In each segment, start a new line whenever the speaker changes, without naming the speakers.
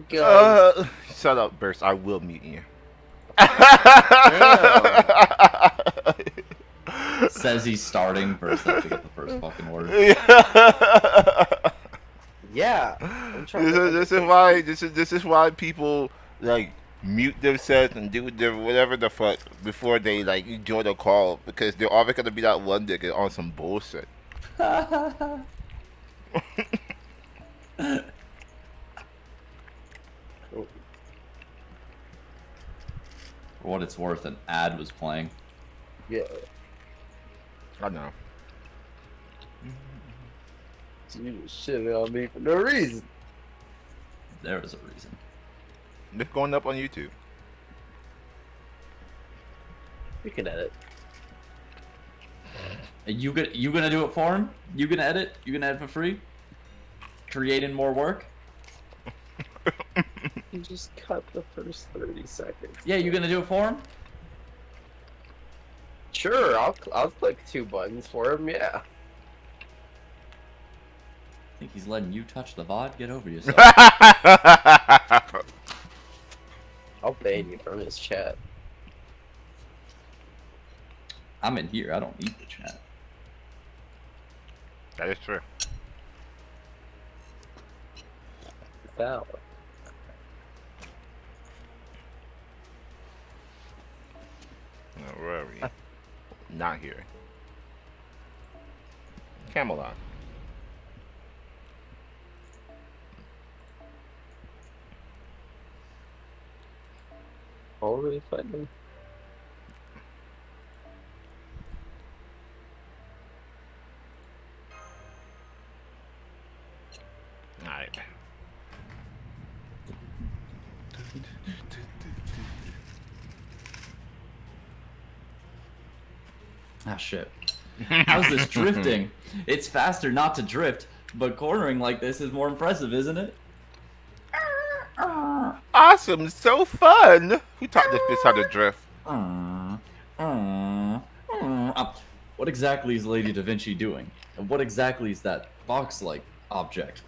Guys.
Shut up, Burst. I will mute you.
Damn.
Says he's starting. Burst out to get the first fucking word.
Yeah. I'm trying
This
to
is this is why this is why people like mute themselves and do their whatever the fuck before they like join the call because they're always gonna be that one nigga on some bullshit.
Oh,
For what it's worth, an ad was playing.
yeah.
I know.
You shitting on me for no reason.
There is a reason.
It's going up on YouTube.
We can edit.
You gonna do it for him? You gonna edit? You gonna edit for free? Creating more work?
You just cut the first 30 seconds.
Yeah, you gonna do it for him?
Sure, I'll click 2 buttons for him. Yeah.
I think he's letting you touch the VOD. Get over yourself.
I'll ban you from his chat.
I'm in here. I don't need the chat.
That is true.
Foul.
No, where are we? Not here. Camelot.
Already fighting.
Alright.
Ah, shit. How's this drifting? It's faster not to drift, but cornering like this is more impressive, isn't it?
Awesome, so fun. Who taught this bitch how to drift?
What exactly is Lady Da Vinci doing? And what exactly is that box-like object?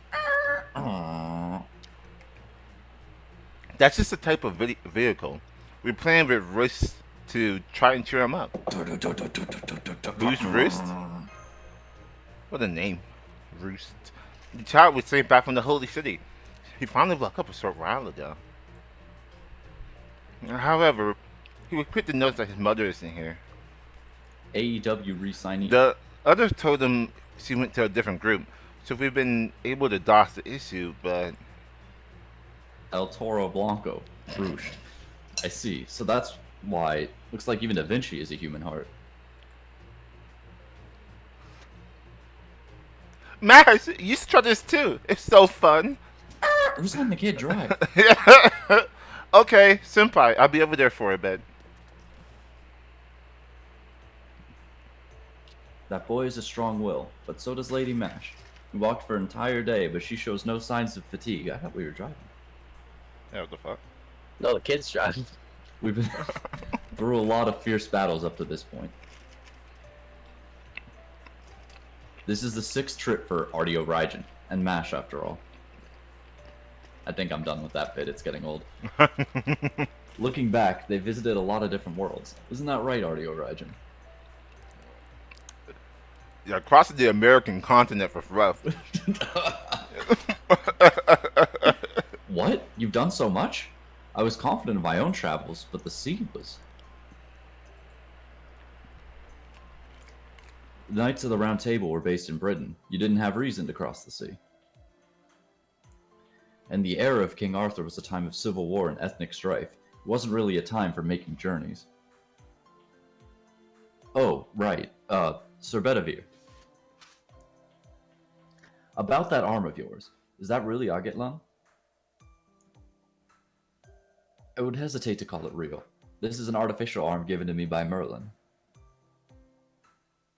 That's just a type of vehicle. We're playing with wrists to try and cheer him up. Who's wrist? What a name. Roost. The child was sent back from the Holy City. He finally woke up a short while ago. However, he was quick to notice that his mother isn't here.
AEW re-signee.
The others told him she went to a different group, so we've been able to dodge the issue, but...
El Toro Blanco. Roosh. I see. So that's why... Looks like even Da Vinci is a human heart.
Max, you should try this too. It's so fun.
Who's letting the kid drive?
Okay, senpai, I'll be over there for a bit.
That boy has a strong will, but so does Lady Mash. We walked for an entire day, but she shows no signs of fatigue. I thought we were driving.
Yeah, what the fuck?
No, the kid's driving.
We've been through a lot of fierce battles up to this point. This is the 6th trip for Artio Raijin, and Mash after all. I think I'm done with that bit, it's getting old. Looking back, they visited a lot of different worlds. Isn't that right, Artio Raijin?
Yeah, crossing the American continent was rough.
What? You've done so much? I was confident of my own travels, but the sea was... The Knights of the Round Table were based in Britain. You didn't have reason to cross the sea. And the era of King Arthur was a time of civil war and ethnic strife. It wasn't really a time for making journeys. Oh, right. Sir Bedivere. About that arm of yours. Is that really Agetlan? I would hesitate to call it real. This is an artificial arm given to me by Merlin.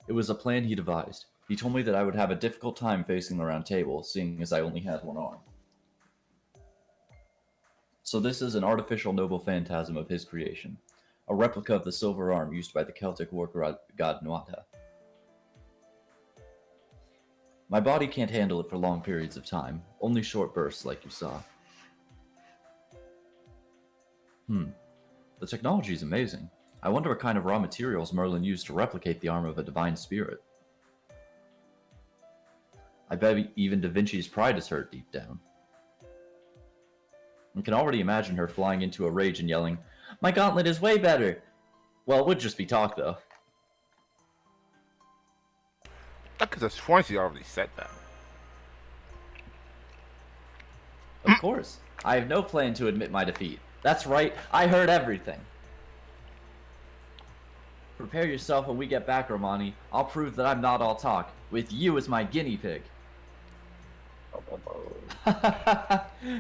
It was a plan he devised. He told me that I would have a difficult time facing the round table, seeing as I only had one arm. So this is an artificial noble phantasm of his creation, a replica of the silver arm used by the Celtic war god Nuada. My body can't handle it for long periods of time, only short bursts like you saw. The technology is amazing. I wonder what kind of raw materials Merlin used to replicate the arm of a divine spirit. I bet even Da Vinci's pride is hurt deep down. I can already imagine her flying into a rage and yelling, "My gauntlet is way better!" Well, it would just be talk, though.
Because Swansea already said that.
Of course. I have no plan to admit my defeat. That's right, I heard everything. Prepare yourself when we get back, Romani. I'll prove that I'm not all talk, with you as my guinea pig.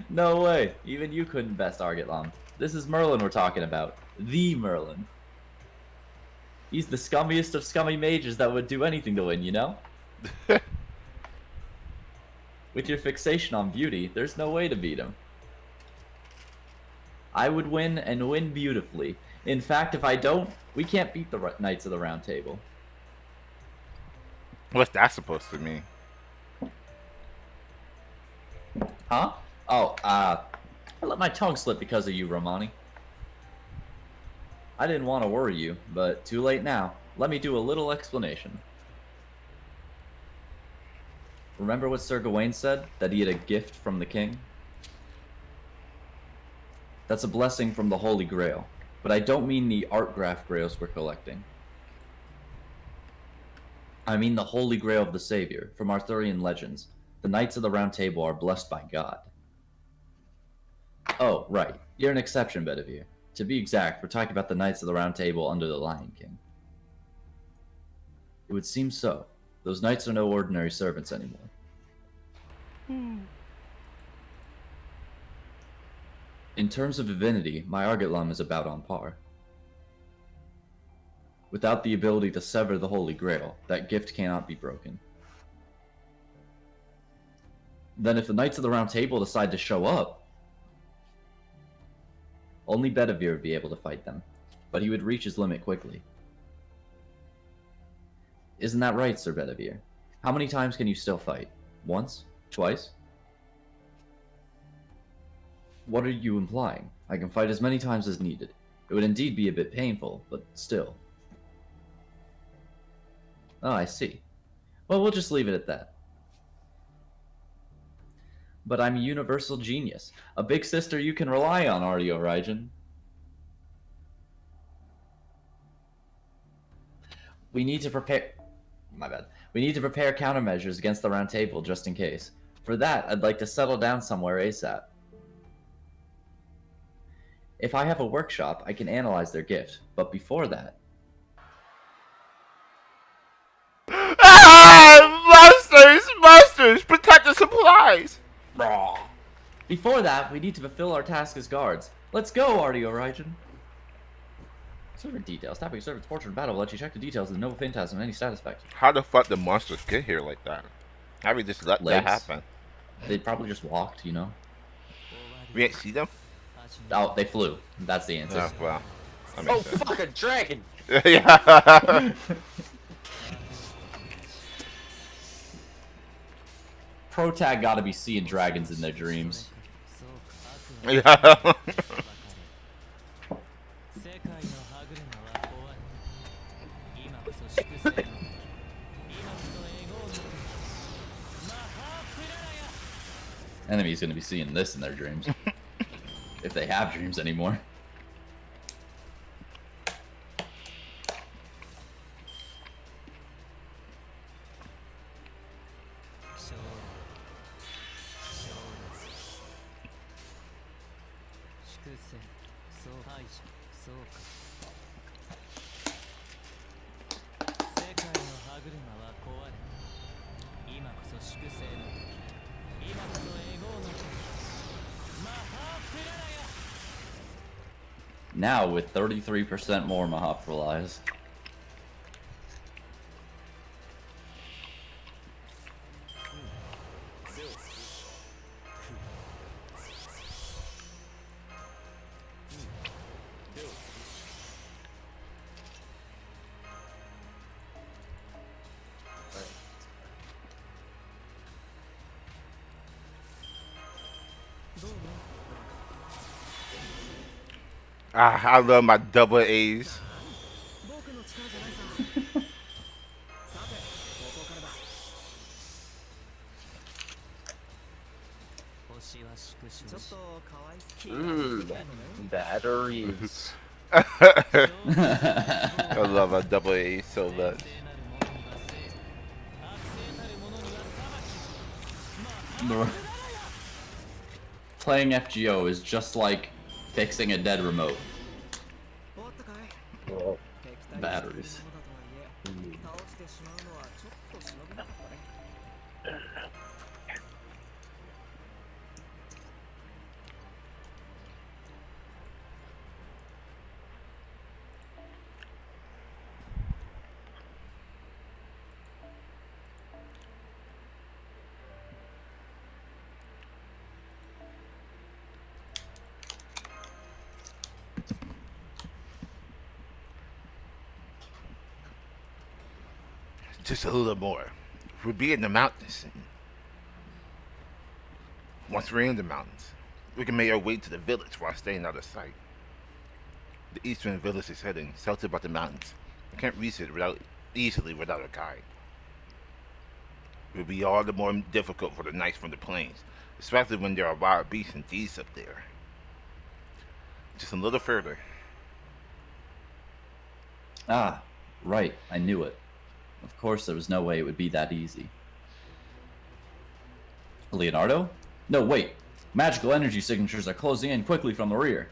No way. Even you couldn't best Argotlam. This is Merlin we're talking about. The Merlin. He's the scummiest of scummy mages that would do anything to win, you know? With your fixation on beauty, there's no way to beat him. I would win, and win beautifully. In fact, if I don't, we can't beat the Knights of the Round Table.
What's that supposed to mean?
Huh? Oh, I let my tongue slip because of you, Romani. I didn't want to worry you, but too late now. Let me do a little explanation. Remember what Sir Gawain said? That he had a gift from the king? That's a blessing from the Holy Grail. But I don't mean the art graph grails we're collecting. I mean the Holy Grail of the Savior, from Arthurian legends. The Knights of the Round Table are blessed by God. Oh, right. You're an exception, Bedivere. To be exact, we're talking about the Knights of the Round Table under the Lion King. It would seem so. Those knights are no ordinary servants anymore. In terms of divinity, my Argotlam is about on par. Without the ability to sever the Holy Grail, that gift cannot be broken. Then if the Knights of the Round Table decide to show up, only Bedivere would be able to fight them, but he would reach his limit quickly. Isn't that right, Sir Bedivere? How many times can you still fight? Once? Twice? What are you implying? I can fight as many times as needed. It would indeed be a bit painful, but still. Oh, I see. Well, we'll just leave it at that. But I'm a universal genius. A big sister you can rely on, Artio Raijin. We need to prepare... My bad. We need to prepare countermeasures against the Round Table, just in case. For that, I'd like to settle down somewhere ASAP. If I have a workshop, I can analyze their gift. But before that...
Monsters! Monsters! Protect the supplies!
Before that, we need to fulfill our task as guards. Let's go, Artio Raijin. Servant details. Tapping servant's portrait in battle will let you check the details of the noble phantasm and any status effect.
How the fuck did monsters get here like that? How we just let that happen?
They probably just walked, you know?
We ain't see them?
Oh, they flew. That's the answer.
Oh, well. That
Oh,
makes sense.
fuck, a dragon!
Yeah.
Protag gotta be seeing dragons in their dreams.
Yeah.
Enemy's gonna be seeing this in their dreams. If they have dreams anymore. Now with 33% more Mahapuralize.
I love my double A's.
Batteries.
I love a double A so much.
Playing FGO is just like fixing a dead remote.
Well,
Batteries.
Just a little more. We'll be in the mountains. Once we're in the mountains, we can make our way to the village while staying out of sight. The eastern village is hidden, sheltered by the mountains. We can't reach it easily without a guide. It will be all the more difficult for the knights from the plains, especially when there are wild beasts and thieves up there. Just a little further.
Ah, right. I knew it. Of course, there was no way it would be that easy. Leonardo? No, wait. Magical energy signatures are closing in quickly from the rear.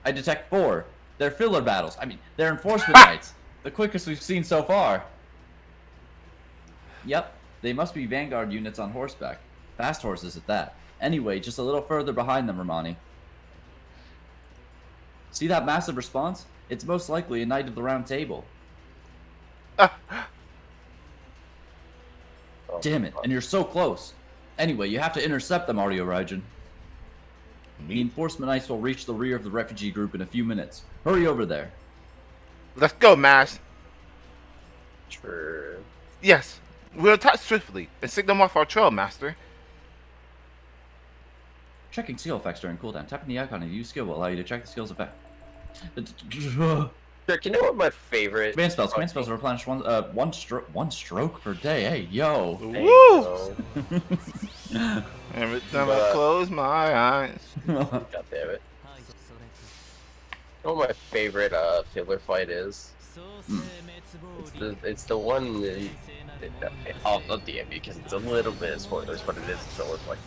I detect 4. They're filler battles. I mean, they're enforcement knights. The quickest we've seen so far. Yep, they must be vanguard units on horseback. Fast horses at that. Anyway, just a little further behind them, Romani. See that massive response? It's most likely a Knight of the Round Table. Damn it, and you're so close. Anyway, you have to intercept them, Audio Raijin. The enforcement knights will reach the rear of the refugee group in a few minutes. Hurry over there.
Let's go, Mass.
Sure.
Yes, we'll attack swiftly and signal them off our trail, Master.
Checking skill effects during cooldown. Tapping the icon and use skill will allow you to check the skill's effect.
Rick, you know what my favorite
Command spells. Command spells replenish one stroke per day. Hey, yo.
Woo! Every time I close my eyes.
God damn it. You know what my favorite filler fight is? It's the one I'll DM you because it's a little bit of spoilers, but it is a filler fight.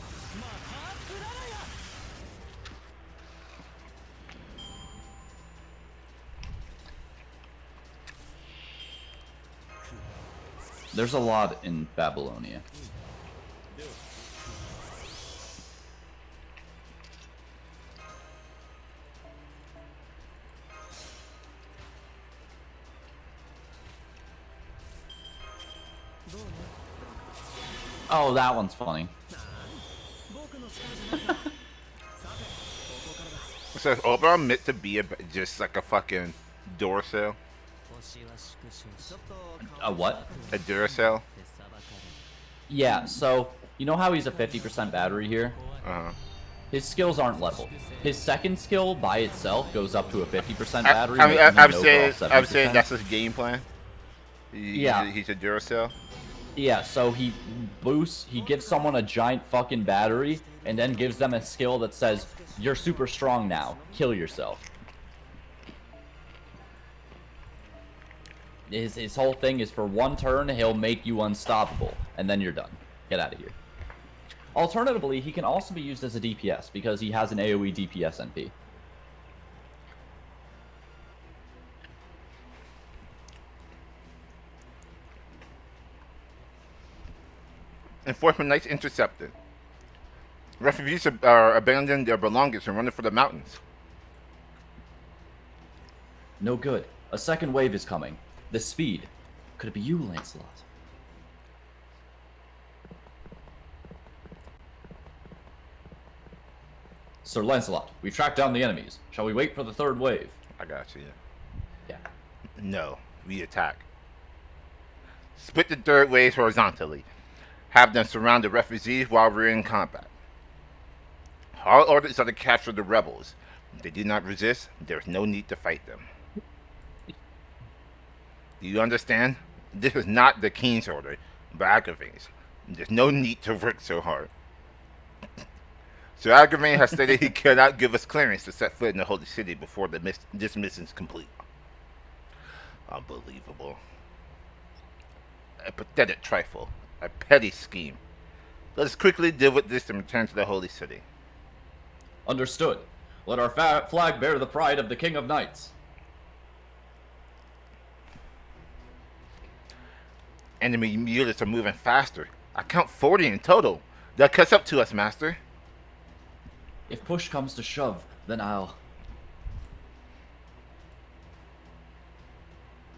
There's a lot in Babylonia. Oh, that one's funny.
So Opera meant to be just like a fucking Duracell?
A what?
A Duracell?
Yeah, so, you know how he's a 50% battery here?
Uh-huh.
His skills aren't leveled. His second skill by itself goes up to a 50%
I,
battery.
I,
making
I,
him
I'm
an
saying,
overall
I'm saying
70%.
that's his game plan.
Yeah.
He's a Duracell.
Yeah, so he gives someone a giant fucking battery, and then gives them a skill that says, you're super strong now, kill yourself. His whole thing is for one turn, he'll make you unstoppable, and then you're done. Get out of here. Alternatively, he can also be used as a DPS, because he has an AoE DPS NP.
Enforcement Knights intercepted. Refugees are abandoning their belongings and running for the mountains.
No good. A second wave is coming. The speed. Could it be you, Lancelot? Sir Lancelot, we've tracked down the enemies. Shall we wait for the third wave?
I got you.
Yeah.
No, we attack. Split the third wave horizontally. Have them surround the refugees while we're in combat. Our orders are to capture the rebels. If they do not resist, there is no need to fight them. Do you understand? This is not the king's order, but Agravain's. There's no need to work so hard. So Agravain has stated he cannot give us clearance to set foot in the holy city before this mission is complete. Unbelievable. A pathetic trifle. A petty scheme. Let us quickly deal with this and return to the holy city.
Understood. Let our flag bear the pride of the King of Knights.
Enemy units are moving faster. I count 40 in total. They'll catch up to us, Master.
If push comes to shove, then I'll...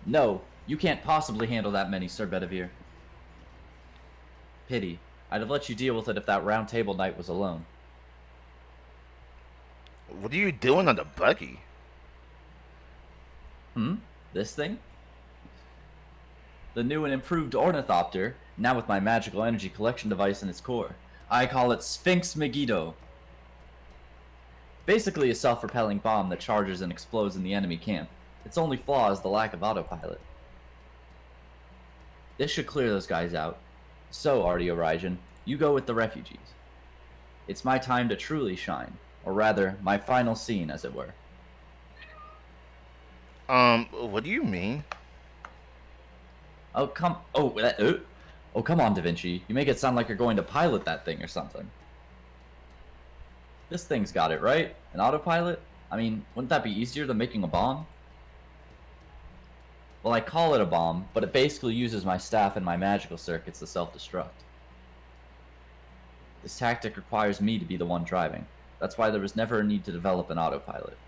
No, you can't possibly handle that many, Sir Bedivere. Pity. I'd have let you deal with it if that round table knight was alone.
What are you doing on the buggy?
This thing? The new and improved Ornithopter, now with my magical energy collection device in its core. I call it Sphinx Megiddo. Basically a self-propelling bomb that charges and explodes in the enemy camp. Its only flaw is the lack of autopilot. This should clear those guys out. So, Artio Raijin, you go with the refugees. It's my time to truly shine. Or rather, my final scene, as it were.
What do you mean?
Oh, come on, Da Vinci. You make it sound like you're going to pilot that thing or something. This thing's got it, right? An autopilot? I mean, wouldn't that be easier than making a bomb? Well, I call it a bomb, but it basically uses my staff and my magical circuits to self-destruct. This tactic requires me to be the one driving. That's why there was never a need to develop an autopilot.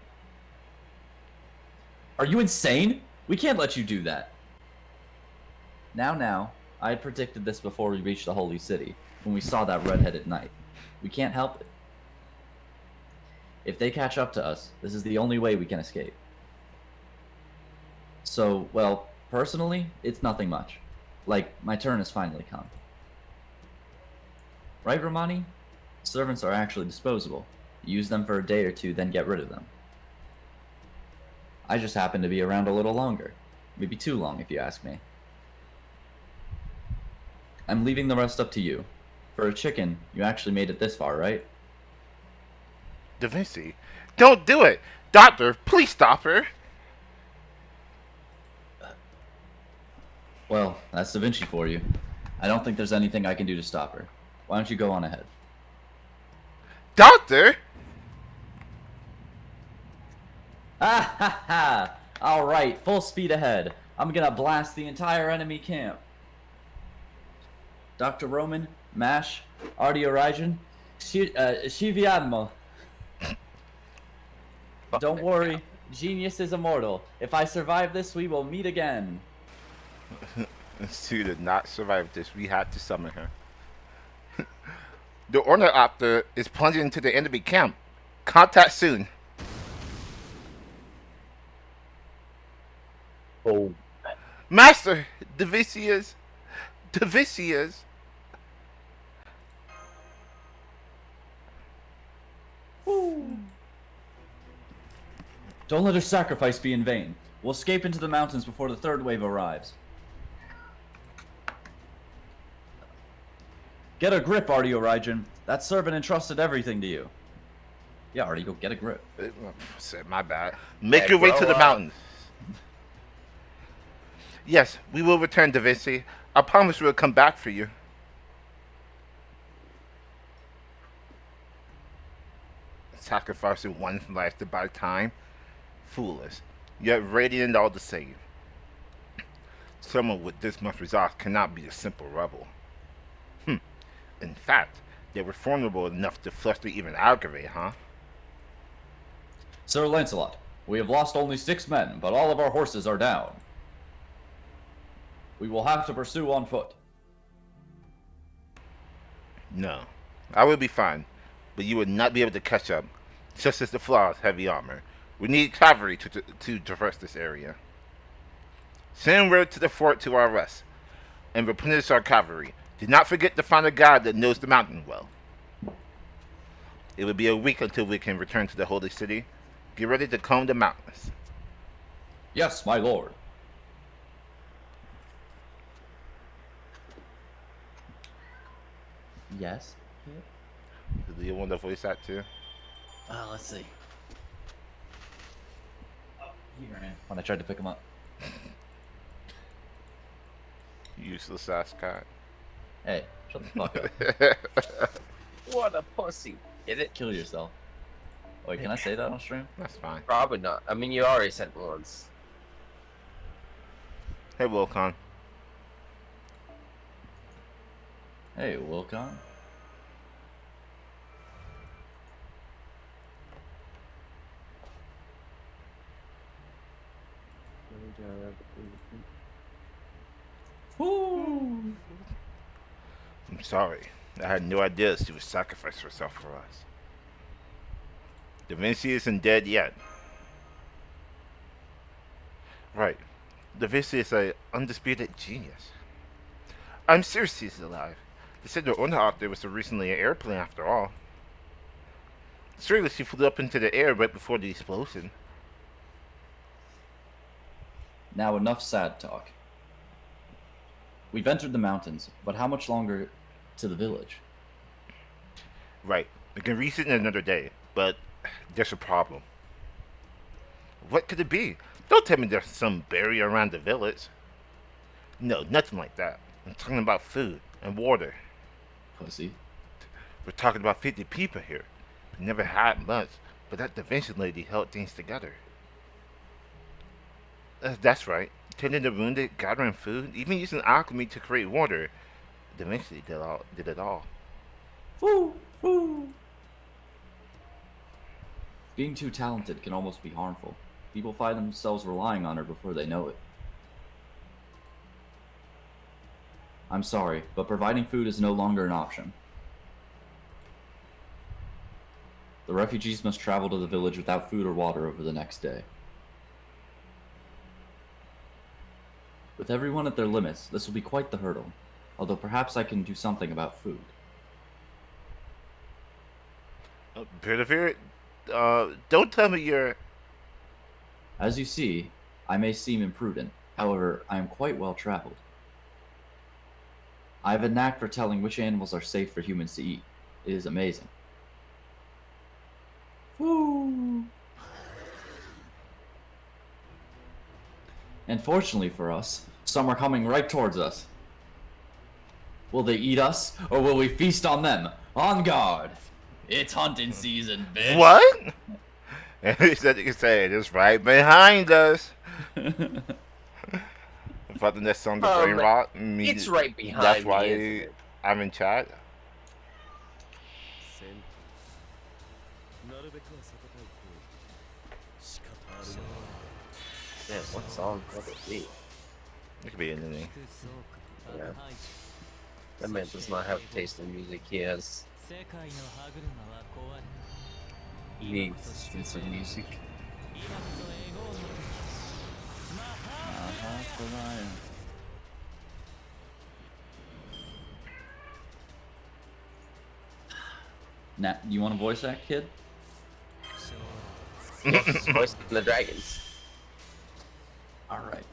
Are you insane? We can't let you do that. Now, I had predicted this before we reached the Holy City, when we saw that red-headed knight. We can't help it. If they catch up to us, this is the only way we can escape. So, well, personally, it's nothing much. Like, my turn has finally come. Right, Romani? Servants are actually disposable. Use them for a day or two, then get rid of them. I just happen to be around a little longer. Maybe too long, if you ask me. I'm leaving the rest up to you. For a chicken, you actually made it this far, right?
Da Vinci, don't do it! Doctor, please stop her!
Well, that's Da Vinci for you. I don't think there's anything I can do to stop her. Why don't you go on ahead?
Doctor!
Ah ha ha! Alright, full speed ahead. I'm gonna blast the entire enemy camp. Dr. Roman, Mash, Artio Raijin, Shiviadmo. Don't worry, genius is immortal. If I survive this, we will meet again.
Sue did not survive this. We had to summon her. The Ornithopter is plunging into the enemy camp. Contact soon.
Oh.
Master! Divisius! Divisius!
Don't let her sacrifice be in vain. We'll escape into the mountains before the third wave arrives. Get a grip, Artio Raijin. That servant entrusted everything to you. Yeah, Artio, get a grip.
My bad. Make your way to the mountains. Yes, we will return, Da Vinci. I promise we will come back for you. Sacrificing one life to buy time? Foolish. Yet radiant all the same. Someone with this much resolve cannot be a simple rebel. In fact, they were formidable enough to fluster even Algary, huh?
Sir Lancelot, we have lost only 6 men, but all of our horses are down. We will have to pursue on foot.
No, I will be fine, but you would not be able to catch up, just as the Flaw's heavy armor. We need cavalry to traverse this area. Send word to the fort to our rest, and replenish our cavalry. Do not forget to find a guide that knows the mountain well. It will be a week until we can return to the Holy City. Get ready to comb the mountains.
Yes, my lord. Yes.
Do you want to voice that too?
Let's see. Oh, he ran when I tried to pick him up.
Useless ass cat.
Hey, shut the fuck up.
What a pussy. Get it?
Kill yourself. Wait, can I say that on stream?
That's fine.
Probably not. I mean, you already said once.
Hey, Wilcon.
Hey, Wilcon. Woo!
I'm sorry. I had no idea she would sacrifice herself for us. Da Vinci isn't dead yet. Right. Da Vinci is an undisputed genius. I'm serious he's alive. They said the owner out there was recently an airplane after all. Surely she flew up into the air right before the explosion.
Now enough sad talk. We've entered the mountains, but how much longer to the village?
Right. We can reach it in another day, but there's a problem. What could it be? Don't tell me there's some barrier around the village. No, nothing like that. I'm talking about food and water.
Pussy.
We're talking about 50 people here. We never had much, but that Da Vinci lady held things together. That's right. Tending the wounded, gathering food, even using alchemy to create water. Da Vinci did it all.
Woo! Woo! Being too talented can almost be harmful. People find themselves relying on her before they know it. I'm sorry, but providing food is no longer an option. The refugees must travel to the village without food or water over the next day. With everyone at their limits, this will be quite the hurdle, although perhaps I can do something about food.
Perseverant, don't tell me you're...
As you see, I may seem imprudent, however, I am quite well traveled. I have a knack for telling which animals are safe for humans to eat. It is amazing. Woo! And fortunately for us, some are coming right towards us. Will they eat us, or will we feast on them? On guard! It's hunting season, bitch!
What? And he said you can say it's right behind us. If I think that song the brain rot,
It's right behind
that's
me.
why I'm in chat.
Man, what song could it be?
It could be anything.
Yeah. That man does not have taste in music. He has. He needs some music.
Nat, you want to voice that kid?
Yes, voice the dragons.
Alright.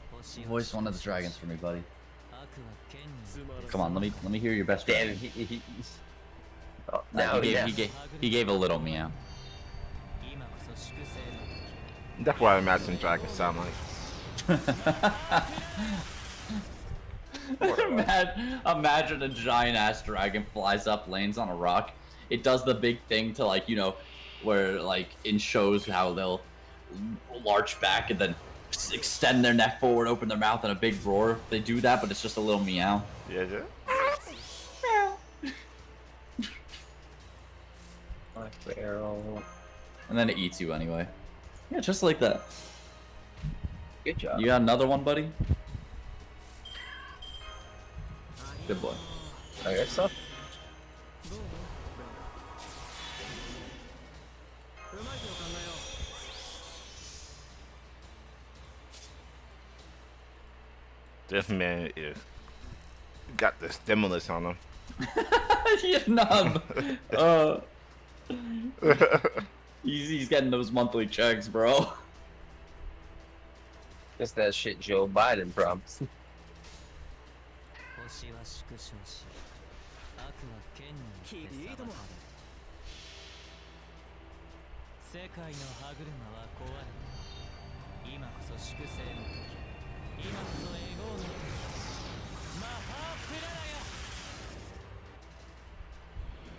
Voice one of the dragons for me, buddy. Come on, let me hear your best
Damn,
dragon.
Oh, now
He gave a little meow.
That's what I imagine dragons sound like.
Imagine a giant ass dragon flies up, lands on a rock. It does the big thing to, like, you know, where, like, in shows how they'll larch back and then extend their neck forward, open their mouth, and a big roar. They do that, but it's just a little meow.
Yeah,
My barrel.
And then it eats you anyway. Yeah, just like that.
Good job.
You got another one, buddy? Good boy.
I guess so.
this man is got the stimulus on him.
You're numb. He's getting those monthly checks, bro.
That's that shit Joe Biden promised.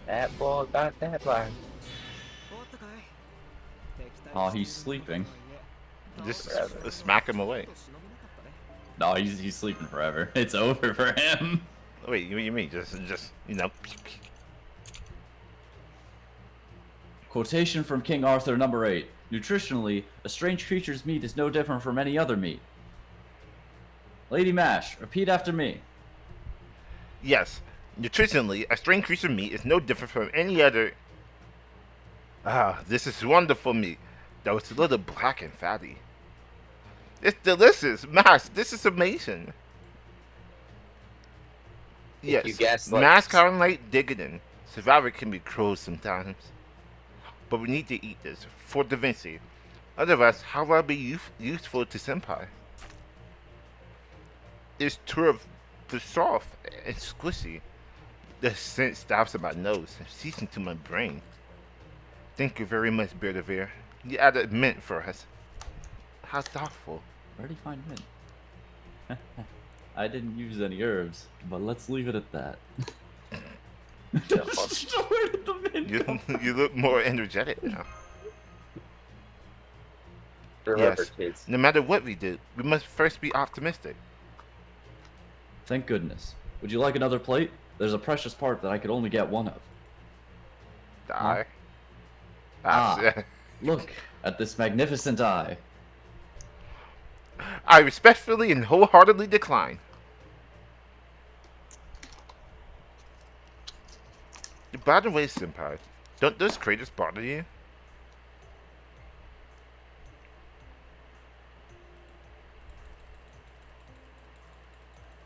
That boy got that line.
Oh, he's sleeping.
Just smack him away.
No, he's sleeping forever. It's over for him.
Wait, you mean just you know?
Quotation from King Arthur number 8. Nutritionally, a strange creature's meat is no different from any other meat. Lady Mash, repeat after me.
Yes, nutritionally, a strange creature meat is no different from any other. Ah, this is wonderful meat, though it's a little black and fatty. It's delicious, Mash. This is amazing.
You
Yes,
guess, like,
Mash Carmelite Digging. Survivor can be cruel sometimes, but we need to eat this for Da Vinci. Otherwise, how will I be useful to Senpai? It's turf, the soft and squishy. The scent stops in my nose and seeps into my brain. Thank you very much, Beardavere. You added mint for us. How thoughtful.
Where'd he find mint? I didn't use any herbs, but let's leave it at that. Where did the mint come from?
You look more energetic now.
remember,
Yes.
kids.
No matter what we do, we must first be optimistic.
Thank goodness. Would you like another plate? There's a precious part that I could only get one of.
The
Huh?
eye.
Ah. Look at this magnificent eye.
I respectfully and wholeheartedly decline. By the way, Senpai, don't those craters bother you?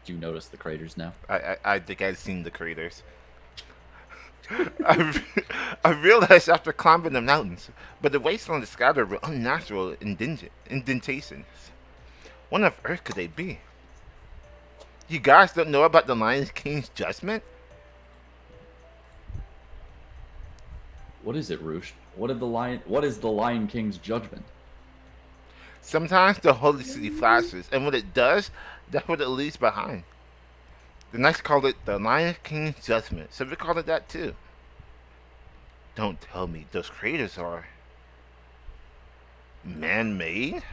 Do you notice the craters now?
I think I've seen the craters. I realized after climbing the mountains, but the wasteland is scattered with unnatural indentations. What on earth could they be? You guys don't know about the Lion King's judgment?
What is it, Roosh? What is the Lion King's judgment?
Sometimes the holy city flashes, and when it does, that's what it leaves behind. The Knights call it the Lion King's judgment, so we call it that too. Don't tell me those craters are man-made?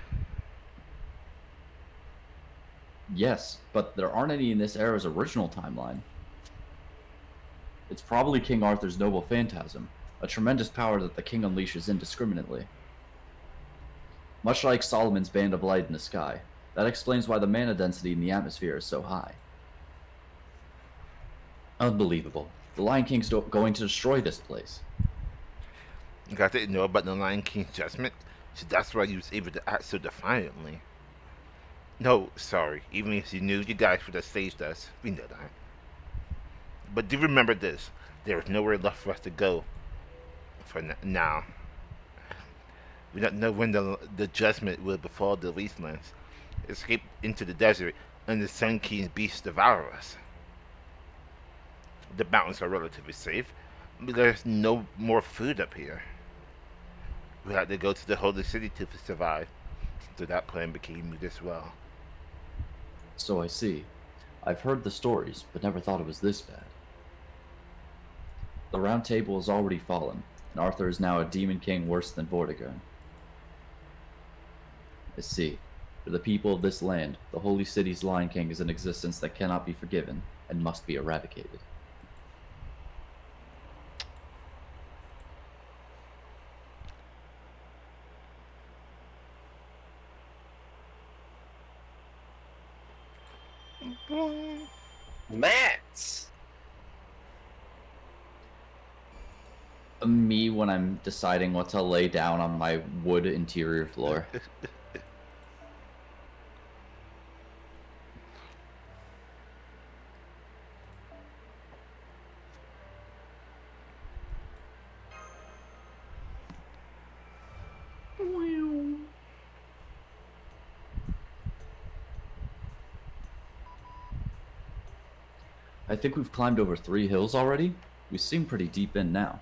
Yes, but there aren't any in this era's original timeline. It's probably King Arthur's noble phantasm, a tremendous power that the king unleashes indiscriminately. Much like Solomon's band of light in the sky, that explains why the mana density in the atmosphere is so high. Unbelievable. The Lion King's going to destroy this place.
You guys didn't know about the Lion King's judgment, so that's why you was able to act so defiantly. No, sorry, even if you knew, you guys would have saved us. We know that. But do remember this, there is nowhere left for us to go for now. We don't know when the judgment will befall the wastelands, escape into the desert, and the Sun King's beasts devour us. The mountains are relatively safe, but there's no more food up here. We had to go to the holy city to survive, so that plan became moot as well.
So I see. I've heard the stories, but never thought it was this bad. The Round Table has already fallen, and Arthur is now a demon king worse than Vortigern. I see. For the people of this land, the Holy City's Lion King is an existence that cannot be forgiven and must be eradicated.
Mats!
Me when I'm deciding what to lay down on my wood interior floor. I think we've climbed over 3 hills already. We seem pretty deep in now.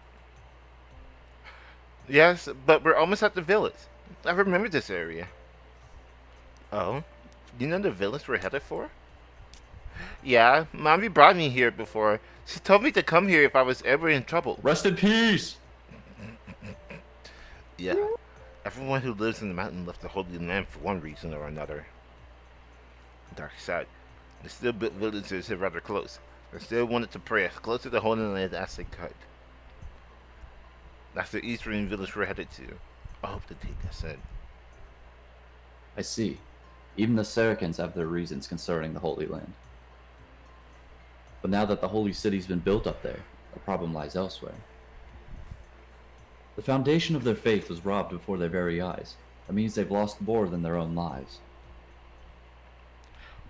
Yes, but we're almost at the village. I remember this area. Oh? You know the village we're headed for? Yeah, Mommy brought me here before. She told me to come here if I was ever in trouble.
Rest in peace!
Yeah. Everyone who lives in the mountain left the Holy Land for one reason or another. Dark side. They still built villages here rather close. They still wanted to pray as close to the Holy Land as they could. That's the eastern village we're headed to. I hope to take us in.
I see. Even the Saracens have their reasons concerning the Holy Land. But now that the Holy City's been built up there, the problem lies elsewhere. The foundation of their faith was robbed before their very eyes. That means they've lost more than their own lives.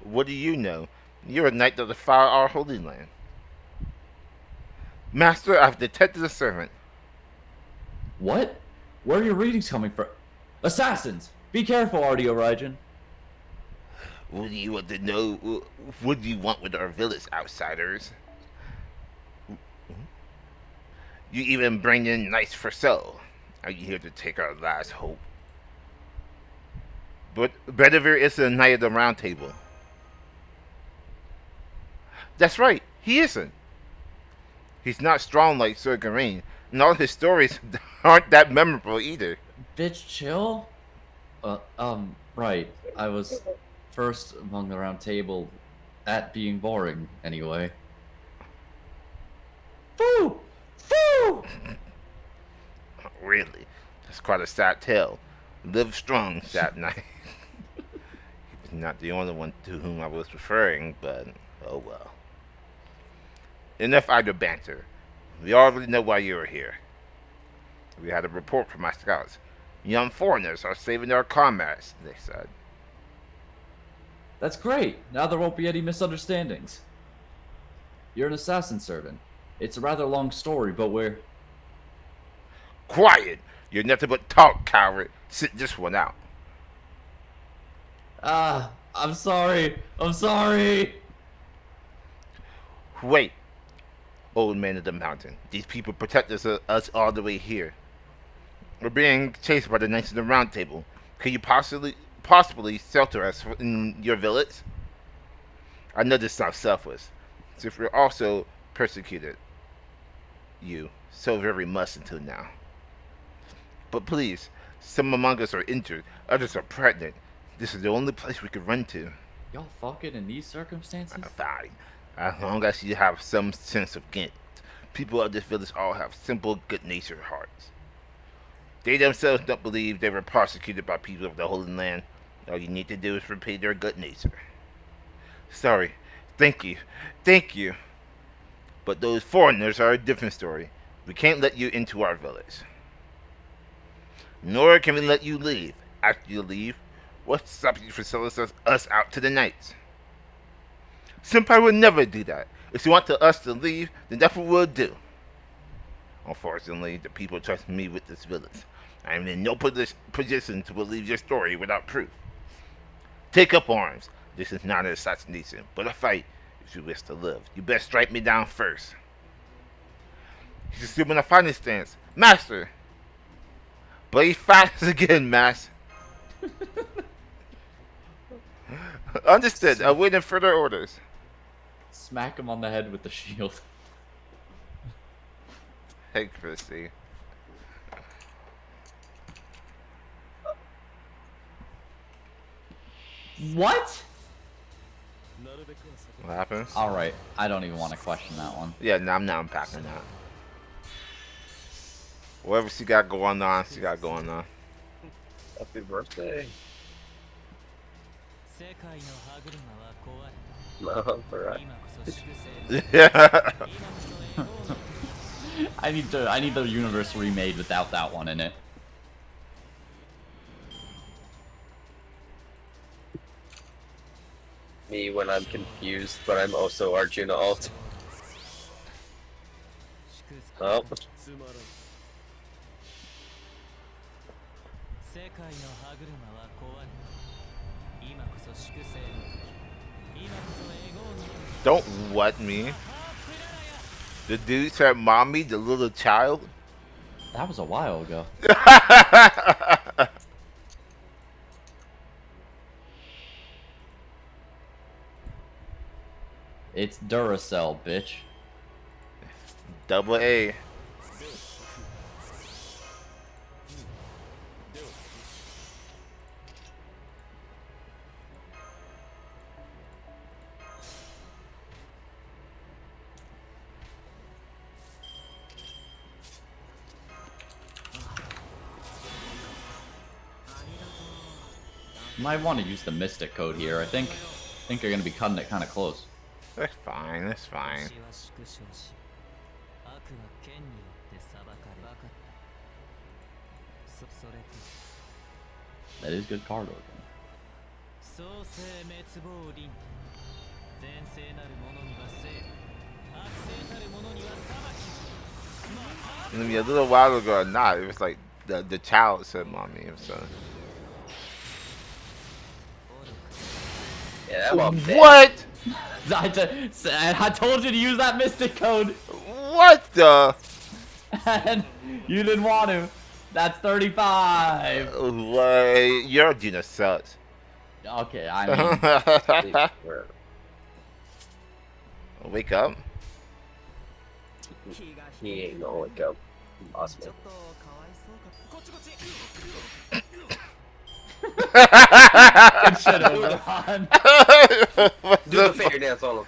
What do you know? You're a knight that defile our Holy Land. Master, I've detected a servant.
What? Where are your readings coming from? Assassins! Be careful, Artio Raijin.
What do you want to know? What do you want with our village, outsiders? You even bring in knights for sale. Are you here to take our last hope? But Bedivere is a knight of the round table. That's right, he isn't. He's not strong like Sir Gawain, and all his stories aren't that memorable either.
Bitch, chill? Right. I was first among the round table at being boring, anyway. Foo! Foo!
Really? That's quite a sad tale. Live strong, sad knight. He was not the only one to whom I was referring, but oh well. Enough idle banter. We already know why you are here. We had a report from my scouts. Young foreigners are saving our comrades, they said.
That's great. Now there won't be any misunderstandings. You're an assassin servant. It's a rather long story, but we're...
Quiet! You're nothing but talk, coward. Sit this one out.
I'm sorry. I'm sorry.
Wait. Old man of the mountain. These people protect us all the way here. We're being chased by the Knights of the Round Table. Could you possibly shelter us in your village? I know this sounds selfless, since we're also persecuted you so very much until now. But please, some among us are injured, others are pregnant. This is the only place we could run to.
Y'all fucking in these circumstances?
Fine. As long as you have some sense of guilt. People of this village all have simple, good-natured hearts. They themselves don't believe they were persecuted by people of the Holy Land. All you need to do is repay their good nature. Sorry. Thank you. Thank you. But those foreigners are a different story. We can't let you into our village. Nor can we let you leave. After you leave, what stops you from selling us out to the knights? Senpai would never do that. If you want us to leave, then that's what we'll do. Unfortunately, the people trust me with this village. I am in no position to believe your story without proof. Take up arms. This is not an assassination, but a fight. If you wish to live, you best strike me down first. He's assuming a fighting stance. Master! Blaze fast again, Master. Understood. I'll wait in further orders.
Smack him on the head with the shield.
Hey, Chrissy.
What?
What happens?
Alright, I don't even want to question that one.
Yeah, no, I'm not unpacking that. Whatever she got going on, she got going on.
Happy birthday. No, alright.
Yeah.
I need the universe remade without that one in it.
Me when I'm confused, but I'm also Arjuna alt. Oh.
Don't what me? The dude said, "Mommy, the little child."
That was a while ago. It's Duracell, bitch.
Double A.
You might want to use the Mystic code here. I think you're gonna be cutting it kind of close.
That's fine. That's fine.
That is good card order.
I mean, a little while ago or not, it was like the child said, "Mommy." So.
Yeah, that one.
What?
I told you to use that Mystic code,
What the?
and you didn't want to. That's 35.
What? You're Gina sucks.
Okay, I mean,
Wake up.
He ain't gonna wake up. Possible.
it should have done.
Do the finger dance on him.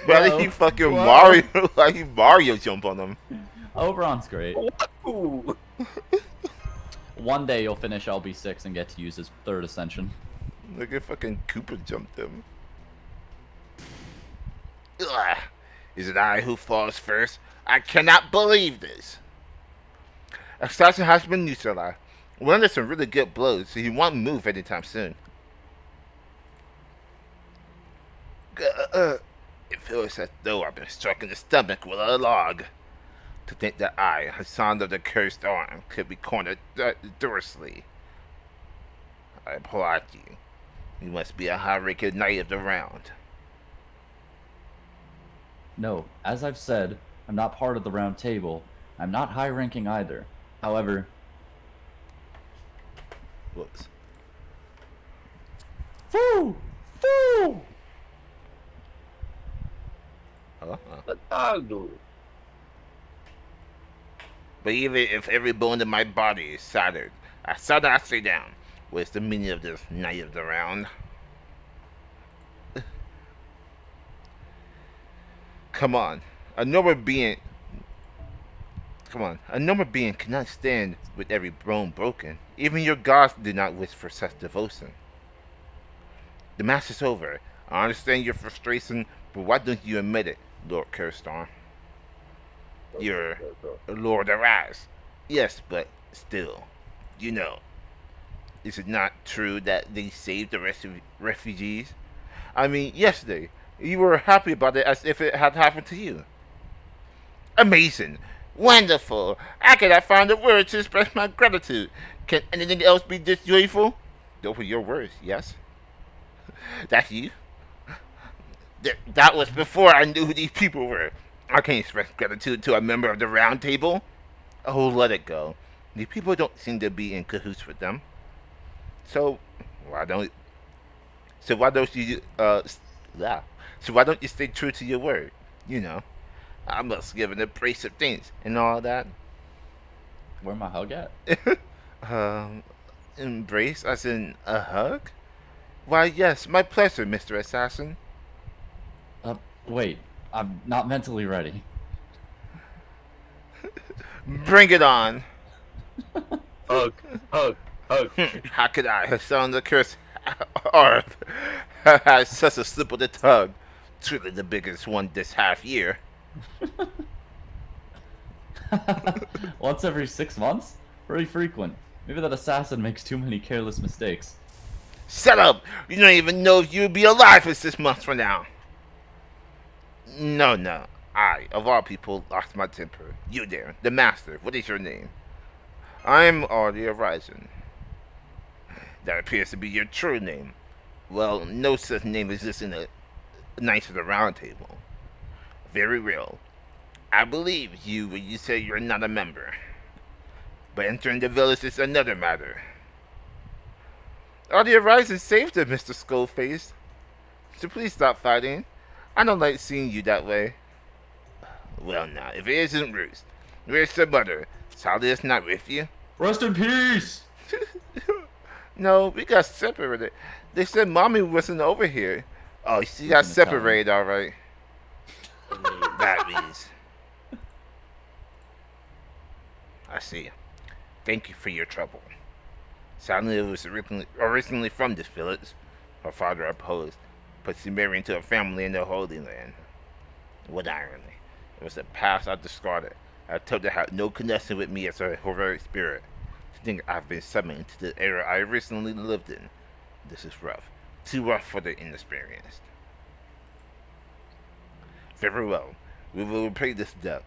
Why did he fucking Mario? Why he Mario jump on him?
Oberon's great.
Ooh.
One day you'll finish LB6 and get to use his third ascension.
Look at fucking Cooper jumped him. Ugh. Is it I who falls first? I cannot believe this. Assassin has been neutralized. One of some really good blows, so he won't move anytime soon. It feels as though I've been struck in the stomach with a log. To think that I, Hassan of the Cursed Arm, could be cornered duriously. I applaud you. You must be a high-ranking knight of the round.
No, as I've said, I'm not part of the round table. I'm not high-ranking either. However...
Whoops.
Foo! Foo!
Hello?
What dog do?
But even if every bone in my body is shattered, I shall not stay down. What's the meaning of this night of the round? Come on. A normal being cannot stand with every bone broken. Even your gods do not wish for such devotion. The match is over. I understand your frustration, but why don't you admit it, Lord Cursed-Arm? You're Lord Arise. Yes, but still, you know. Is it not true that they saved the refugees? I mean, yesterday, you were happy about it as if it had happened to you. Amazing. Wonderful. I cannot find the words to express my gratitude. Can anything else be this joyful? Those were your words, yes? That's you? That was before I knew who these people were. I can't express gratitude to a member of the round table. Oh, let it go. These people don't seem to be in cahoots with them. So why don't you stay true to your word? You know, I must give an embrace of things and all that.
Where my hug at?
Embrace as in a hug? Why, yes, my pleasure, Mr. Assassin.
Wait, I'm not mentally ready.
Bring it on.
Hug, hug, hug.
How could I, Hassan the Cursed Arm, have had such a slip of the tongue? Truly the biggest one this half year.
Once every 6 months? Pretty frequent. Maybe that assassin makes too many careless mistakes.
Shut up! You don't even know if you'll be alive for 6 months from now. No. I, of all people, lost my temper. You there, the master. What is your name? I'm Artie Horizon. That appears to be your true name. Well, no such name exists in the Knights of the Round Table. Very real. I believe you when you say you're not a member. But entering the village is another matter. Audio Horizon saved him, Mr. Skullface. So please stop fighting. I don't like seeing you that way. Well now, if it isn't Roost, where's the mother? Sally is not with you?
Rest in peace!
No, we got separated. They said Mommy wasn't over here. Oh, she got separated, alright. That means. I see. Thank you for your trouble. Sally was originally from this village. Her father opposed, but she married into a family in the Holy Land. What irony. It was a past I discarded. I told her had no connection with me as a heroic spirit. To think I've been summoned into the era I originally lived in. This is rough. Too rough for the inexperienced. Very well. We will repay this debt.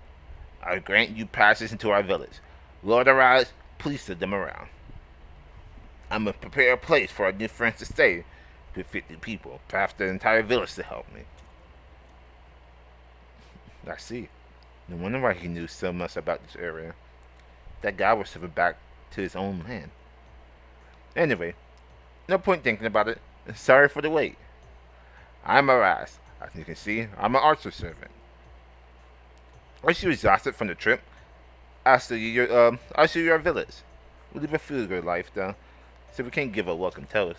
I grant you passage into our village. Lord Arise, please send them around. I'm gonna prepare a place for our new friends to stay with 50 people, perhaps the entire village to help me. I see. No wonder why he knew so much about this area. That guy was sent back to his own land. Anyway, no point thinking about it. Sorry for the wait. I'm Arise. As you can see, I'm an archer servant. Are you exhausted from the trip? I'll show you your village. We live a frugal life, though, so we can't give a welcome toast.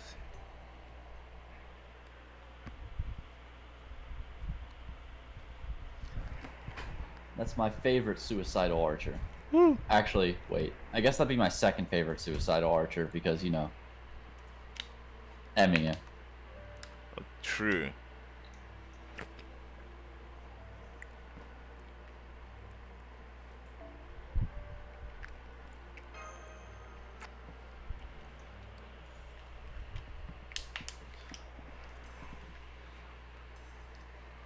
That's my favorite suicidal archer.
Woo.
Actually, wait. I guess that'd be my second favorite suicidal archer because, you know, Emiya.
True.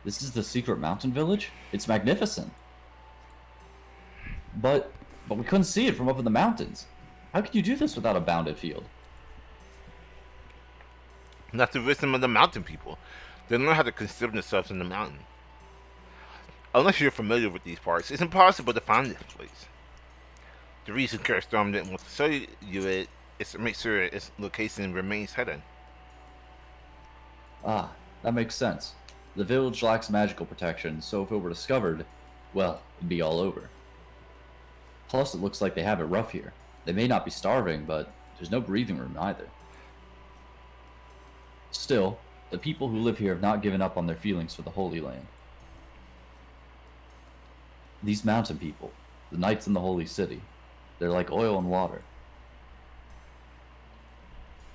This is the secret mountain village? It's magnificent. But we couldn't see it from up in the mountains. How could you do this without a bounded field?
That's the wisdom of the mountain people. They learn how to conceal themselves in the mountain. Unless you're familiar with these parts, it's impossible to find this place. The reason Storm didn't want to show you it is to make sure its location remains hidden.
Ah, that makes sense. The village lacks magical protection, so if it were discovered, well, it'd be all over. Plus, it looks like they have it rough here. They may not be starving, but there's no breathing room either. Still, the people who live here have not given up on their feelings for the Holy Land. These mountain people, the knights in the Holy City, they're like oil and water.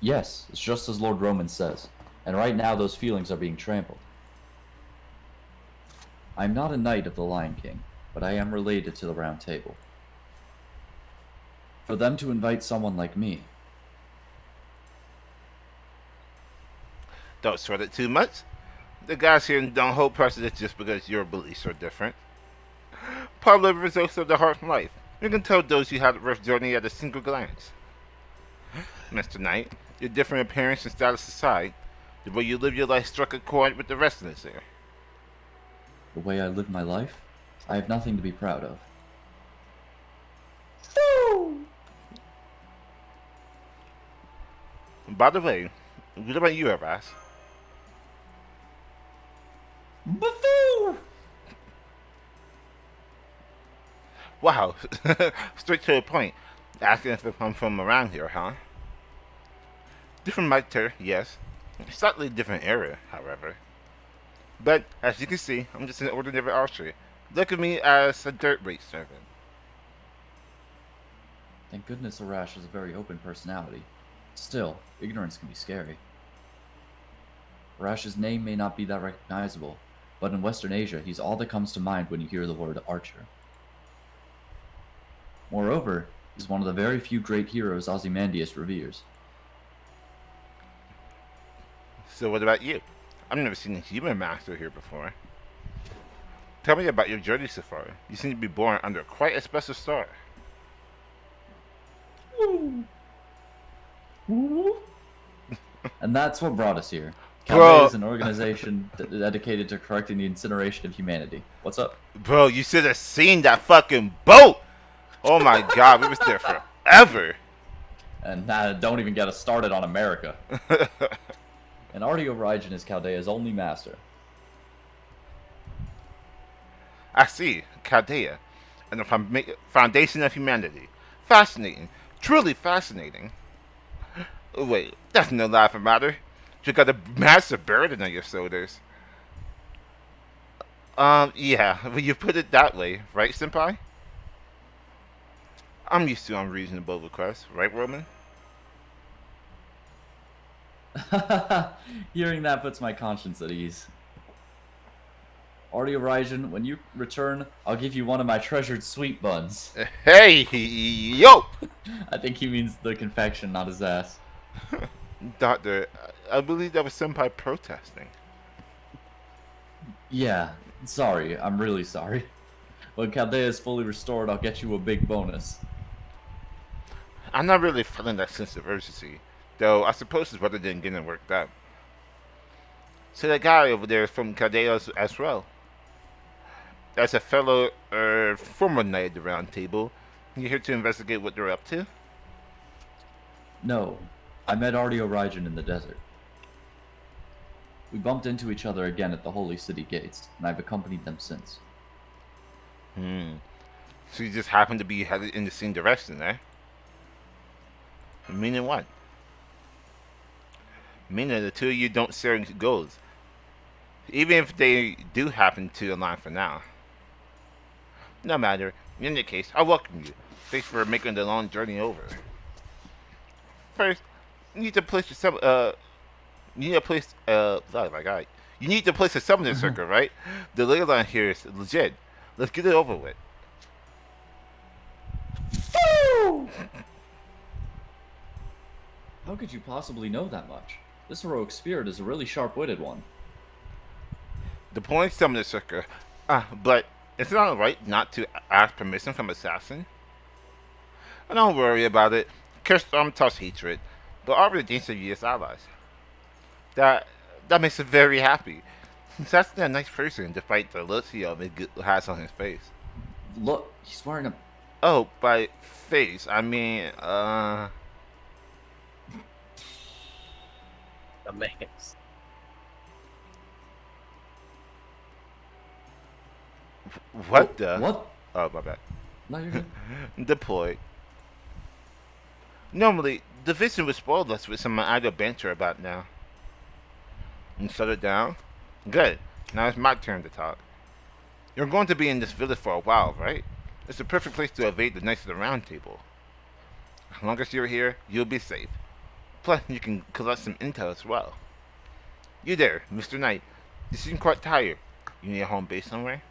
Yes, it's just as Lord Roman says, and right now those feelings are being trampled. I'm not a knight of the Lion King, but I am related to the Round Table. For them to invite someone like me...
Don't sweat it too much. The guys here don't hold precedence just because your beliefs are different. Part of the results of the heart and life. You can tell those you had a rough journey at a single glance. Mr. Knight, your different appearance and status aside, the way you live your life struck a chord with the residents there.
The way I live my life, I have nothing to be proud of.
By the way, what about you, Aras? Wow, straight to the point. Asking if I'm from around here, huh? Different mic tier, yes. Slightly different area, however. But, as you can see, I'm just an ordinary archer. Look at me as a dirt rate servant.
Thank goodness Arash has a very open personality. Still, ignorance can be scary. Arash's name may not be that recognizable, but in Western Asia, he's all that comes to mind when you hear the word archer. Moreover, he's one of the very few great heroes Ozymandias reveres.
So what about you? I've never seen a human master here before. Tell me about your journey so far. You seem to be born under quite a special star.
And that's what brought us here. CAMELOT
Bro,
is an organization dedicated to correcting the incineration of humanity. What's up?
bro, you should have seen that fucking boat. Oh my god, we was there forever.
And don't even get us started on America. And Artio Raijin is Chaldea's only master.
I see, Chaldea, and the foundation of humanity. Fascinating, truly fascinating. Wait, that's no laughing matter. You got a massive burden on your shoulders. Yeah, well, you put it that way, right, Senpai? I'm used to unreasonable requests, right, Roman?
Hearing that puts my conscience at ease. Artio Raijin, when you return, I'll give you one of my treasured sweet buns.
Hey, yo!
I think he means the confection, not his ass.
Doctor, I believe that was Senpai protesting.
Yeah, sorry. I'm really sorry. When Chaldea is fully restored, I'll get you a big bonus.
I'm not really feeling that sense of urgency, though I suppose his brother didn't get it worked out. So that guy over there is from Chaldea as well. As a fellow, former knight of the Round Table, you here to investigate what they're up to?
No, I met Artio Raijin in the desert. We bumped into each other again at the Holy City gates, and I've accompanied them since.
So you just happen to be headed in the same direction, eh? Meaning what? Meaning the two of you don't share goals. Even if they do happen to align for now. No matter. In any case, I welcome you. Thanks for making the long journey over. First, you need to place your you need to place oh my god. You need to place a summoner circle, right? The ley line here is legit. Let's get it over with.
How could you possibly know that much? This heroic spirit is a really sharp-witted one.
The point summoner circle. But it's not alright not to ask permission from assassin. Don't worry about it. Curse toss hatred, but already thinks of you as allies. That makes him very happy. That's a nice person, despite the looks he has on his face.
Look, he's wearing a...
Oh, by face, I mean,
The mix.
what the?
What?
Oh, my bad.
No, you're good.
Deployed. Normally, the vision would spoil us with some idle banter about now. And shut it down? Good. Now it's my turn to talk. You're going to be in this village for a while, right? It's the perfect place to evade the Knights of the Round Table. As long as you're here, you'll be safe. Plus, you can collect some intel as well. You there, Mr. Knight. You seem quite tired. You need a home base somewhere?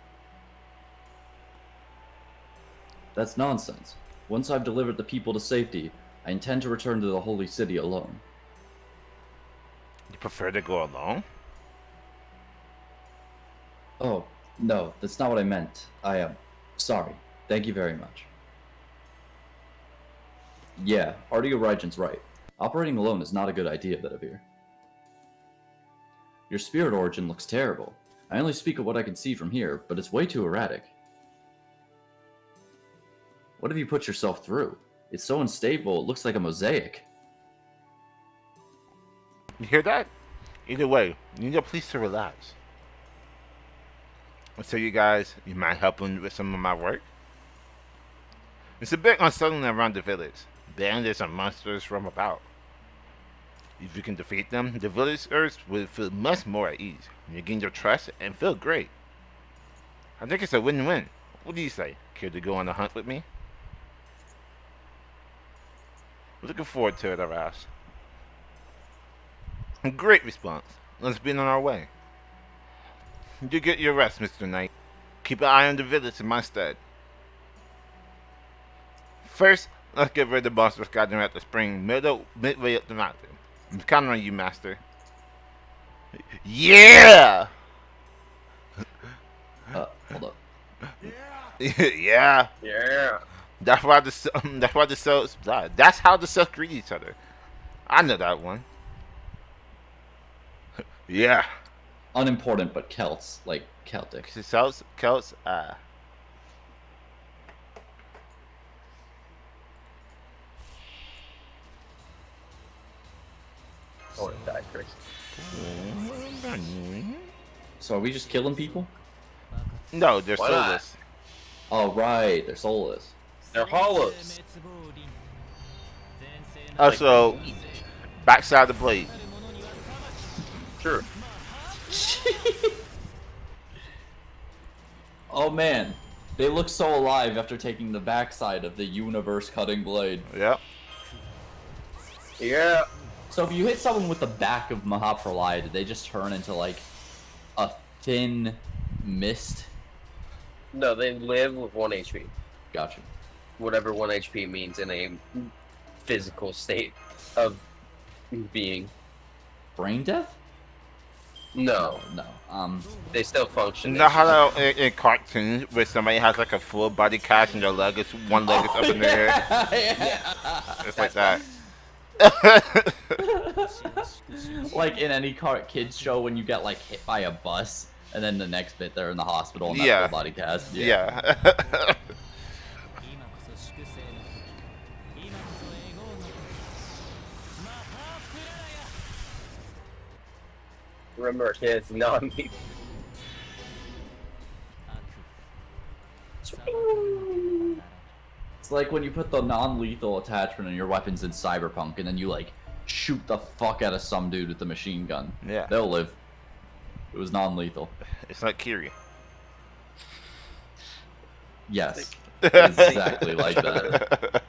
That's nonsense. Once I've delivered the people to safety, I intend to return to the Holy City alone.
You prefer to go alone?
Oh, no, that's not what I meant. I am sorry. Thank you very much. Yeah, Artio Raijin's right. Operating alone is not a good idea, Bedivere. Your spirit origin looks terrible. I only speak of what I can see from here, but it's way too erratic. What have you put yourself through? It's so unstable, it looks like a mosaic.
You hear that? Either way, you need a place to relax. I'll tell you guys, you mind helping with some of my work? It's a bit unsettling around the village. Bandits and monsters roam about. If you can defeat them, the villagers will feel much more at ease. You gain their trust and feel great. I think it's a win-win. What do you say? Care to go on a hunt with me? Looking forward to it, Aras. Great response. Let's be on our way. You get your rest, Mr. Knight. Keep an eye on the village in my stead. First, let's get rid of the monsters gathering at the spring midway up the mountain. I'm counting on you, Master. Yeah!
Hold up.
Yeah.
Yeah.
That's how the cells greet each other. I know that one. Yeah.
Unimportant, but Celts, like Celtic.
Celts.
I want to die first.
So are we just killing people?
No, they're
Why not?
soulless.
Oh right, they're soulless.
They're hollows.
Also, backside of the blade.
Sure.
Oh man, they look so alive after taking the backside of the universe-cutting blade.
Yep.
Yeah.
So if you hit someone with the back of Mahapralaya, did they just turn into like a thin mist?
No, they live with 1 HP.
Gotcha.
Whatever 1 HP means in a physical state of being.
Brain death?
No.
No.
They still function.
You know how in cartoons where somebody has like a full body cast and their leg is one leg is up in the air?
Yeah.
It's like that.
Like in any kids show when you get like hit by a bus and then the next bit they're in the hospital and that's full body cast.
Yeah.
Remember, kids, not me.
It's like when you put the non-lethal attachment on your weapons in Cyberpunk and then you like shoot the fuck out of some dude with the machine gun.
Yeah.
They'll live. It was non-lethal.
It's like Kiri.
Yes. Exactly like that.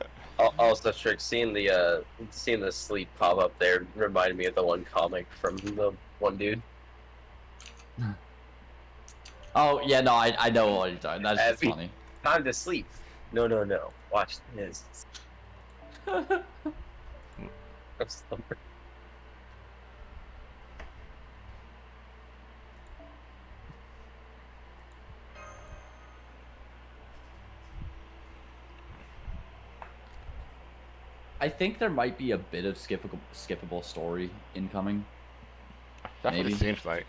Also, Trick, seeing the sleep pop up there reminded me of the one comic from the one dude.
Oh yeah, no, I know what you're talking. That's just funny.
Time to sleep. No. Watch this. I'm slumber.
I think there might be a bit of skippable story incoming.
That's
Maybe.
what it seems like.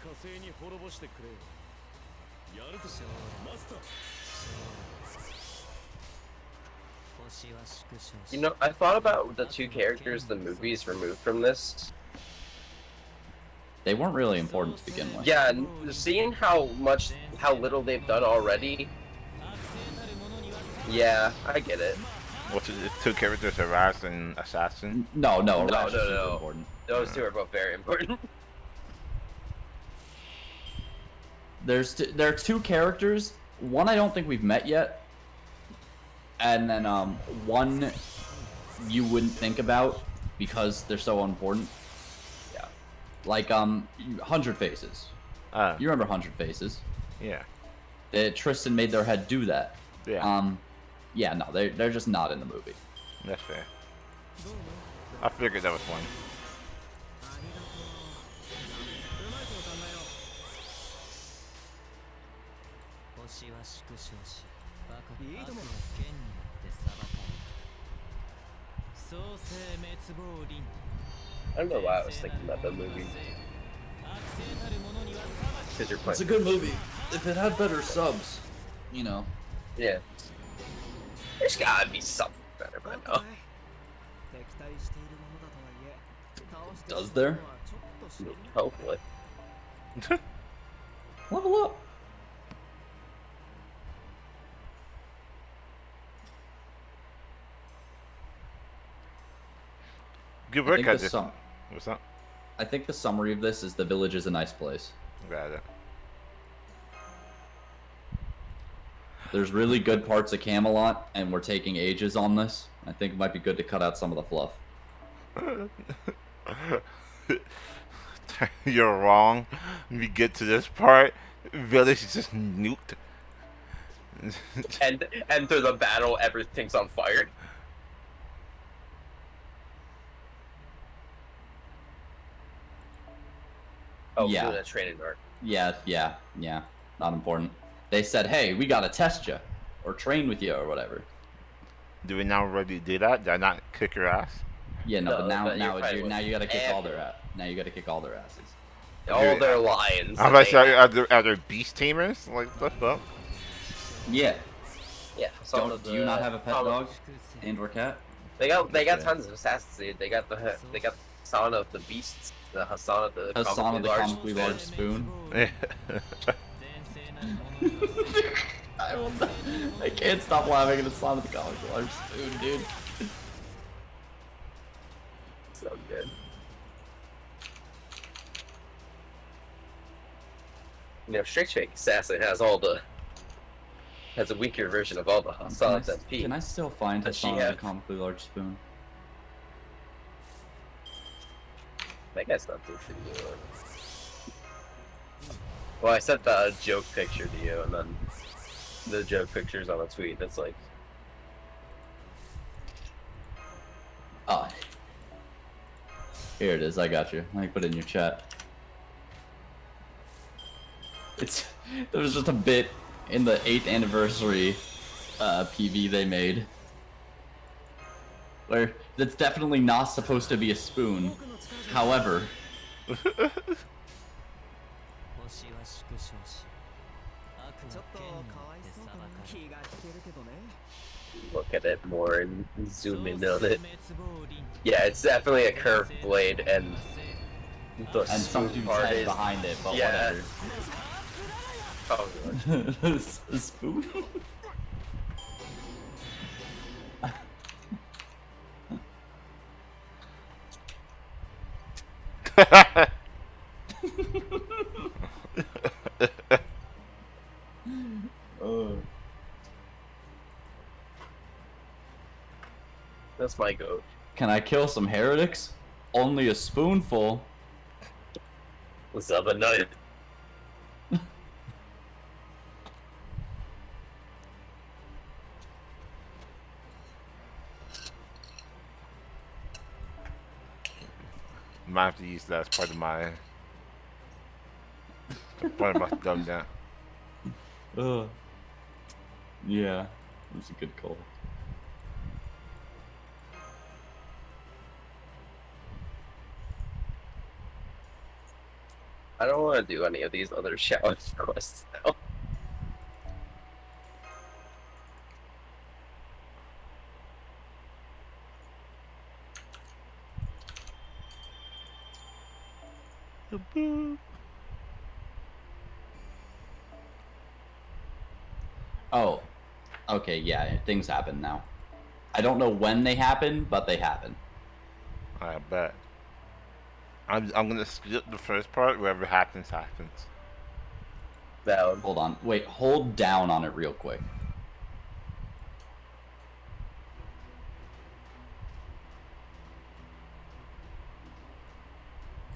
You know, I thought about the two characters the movies removed from this.
They weren't really important to begin with.
Yeah, seeing how little they've done already. Yeah, I get it.
What's it? Two characters, Harass and Assassin?
No,
No.
important.
Those two are both very important.
There are two characters. One I don't think we've met yet, and then one you wouldn't think about because they're so important.
Yeah.
Like 100 Faces. You remember 100 Faces?
Yeah.
Tristan made their head do that.
Yeah.
Yeah, no, they're just not in the movie.
That's fair. I figured that was one.
I don't know why I was thinking about that movie. Because you're playing.
It's a good movie. If it had better subs, you know.
Yeah. There's gotta be something better by now.
Does there?
Hopefully.
Level up.
Good work, guys. What's up?
I think the summary of this is the village is a nice place.
Got it.
There's really good parts of Camelot, and we're taking ages on this. I think it might be good to cut out some of the fluff.
You're wrong. When we get to this part, village is just nuked.
And enter the battle, everything's on fire. Oh,
Yeah.
doing a training arc.
Yeah. Not important. They said, hey, we gotta test you, or train with you, or whatever.
Do we now already do that? Did I not kick your ass?
Yeah, no,
No,
but
but
now
you're fighting
you gotta kick all
with
their now you gotta kick all their asses.
All their lions.
How
that
about
they have.
are there beast tamers? Like what the fuck?
Yeah.
Yeah, some of
Do you not
the
have a pet dog and or cat?
They got
Yeah.
tons of assassins, dude. They got Hassan of the beasts, the Hassan of the
Hassan of the
large
comically large spoon. I can't stop laughing at Hassan of the comically large spoon, dude.
So good. You know, Strict Fake Assassin has a weaker version of all the Hassan's SP.
Can I still find
Does she
Hassan of the
have-
comically large spoon?
That guy's not too good. Well, I sent the joke picture to you, and then the joke picture's on a tweet. That's like,
Oh. Here it is, I got you. Let me put it in your chat. There was just a bit in the 8th anniversary PV they made. Where that's definitely not supposed to be a spoon. However,
look at it more and zoom in on it. Yeah, it's definitely a curved blade, and the
and some
spoon
dude's
part
head
is
behind it, but
yeah.
whatever.
Oh, God.
A spoon?
That's my goat.
Can I kill some heretics? Only a spoonful.
What's up, a nut?
Might have to use that as part of my dumb down.
Yeah, it was a good call.
I don't want to do any of these other challenge quests now.
Oh, okay, yeah, things happen now. I don't know when they happen, but they happen.
I bet. I'm gonna skip the first part. Whatever happens, happens.
Down.
Hold on, wait, hold down on it real quick.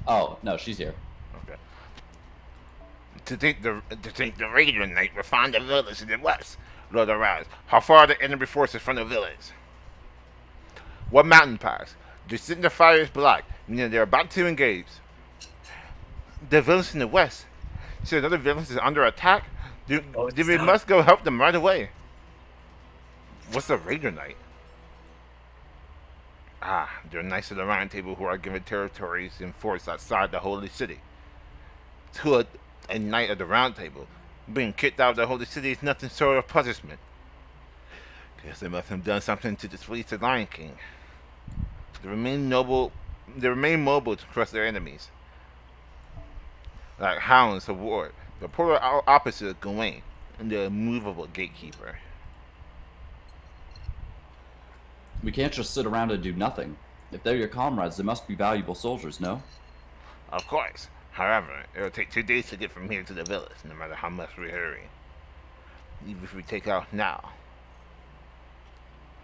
Oh, no, she's here.
Okay. To think the Raider Knight will find the village in the west. Lord arise. How far are the enemy forces from the village? What mountain pass? The center fire is blocked, meaning they're about to engage. The village in the west. So another village is under attack? Then we must go help them right away. What's a Raider Knight? Ah, they're knights of the Round Table who are given territories and forts outside the Holy City. To a knight of the Round Table, being kicked out of the Holy City is nothing short of punishment. Guess they must have done something to displease the Lion King. They remain mobile to crush their enemies. Like hounds of war, the polar opposite of Gawain, and the immovable gatekeeper.
We can't just sit around and do nothing. If they're your comrades, they must be valuable soldiers, no?
Of course. However, it will take 2 days to get from here to the village, no matter how much we hurry. Even if we take out now,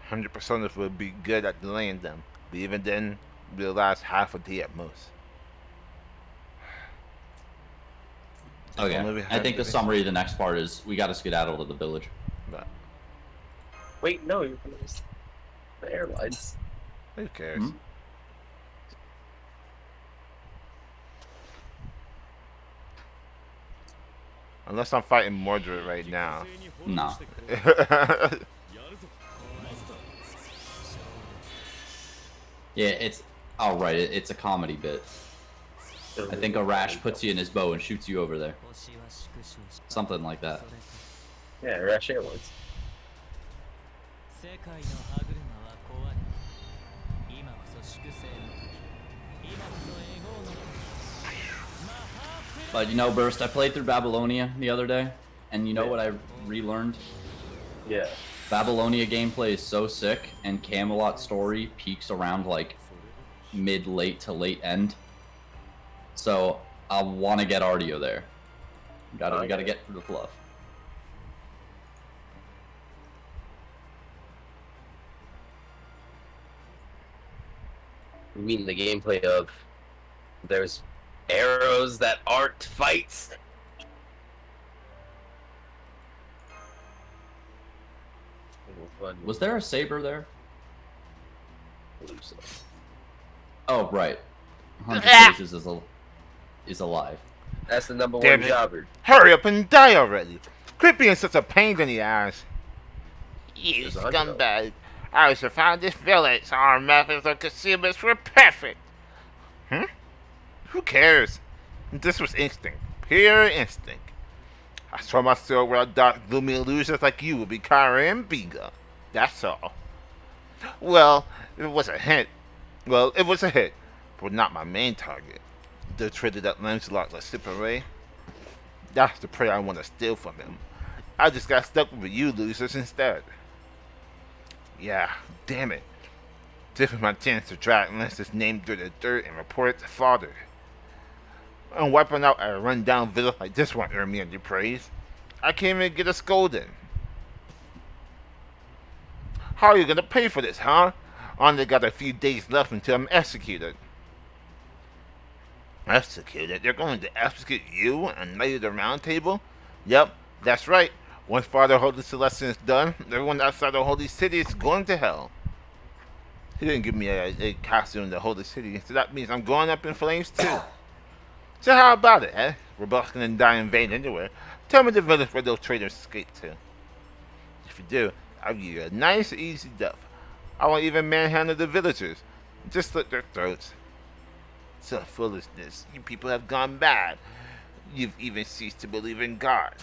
100% of us will be good at delaying them, but even then, we'll last half a day at most.
Okay, I think the summary of the next part is we gotta skedaddle to the village.
But
Wait, no, you're gonna miss the airlines.
who cares?
Hmm?
Unless I'm fighting Mordred right now.
No. Yeah, it's alright, it's a comedy bit. I think a Rash puts you in his bow and shoots you over there. Something like that.
Yeah, Rash Airlines.
But you know, Burst, I played through Babylonia the other day, and you know what I relearned?
Yeah.
Babylonia gameplay is so sick, and Camelot story peaks around like mid-late to late end. So I want to get Artio there. We gotta get through the fluff.
You mean the gameplay of there's arrows that aren't fights?
Was there a saber there?
I believe so.
Oh, right. 100 Faces is alive.
That's the number
Damn
one
it.
jobber.
Hurry up and die already. Quit being such a pain in the ass. You
There's 100 of them.
scumbag. I should find this village. Our methods of concealment were perfect. Who cares? This was instinct. Pure instinct. I saw myself where dark, gloomy illusions like you would be Kyra and Biga. That's all. Well, it was a hint. Well, it was a hit, but not my main target. The traitor that Lancelot let slip away. That's the prey I want to steal from him. I just got stuck with you losers instead. Yeah, damn it. This was my chance to drag Lance's name through the dirt and report it to father. And wiping out a run-down village like this won't earn me any praise. I can't even get a scolding. How are you gonna pay for this, huh? Only got a few days left until I'm executed. Executed? They're going to execute you and Knight of the Round Table? Yep, that's right. Once Father Holy Celestial is done, everyone outside the Holy City is going to hell. He didn't give me a costume in the Holy City, so that means I'm going up in flames too. So how about it, eh? We're both gonna die in vain anyway. Tell me the village where those traitors escaped to. If you do, I'll give you a nice, easy death. I won't even manhandle the villagers. Just slit their throats. Some foolishness. You people have gone bad. You've even ceased to believe in God.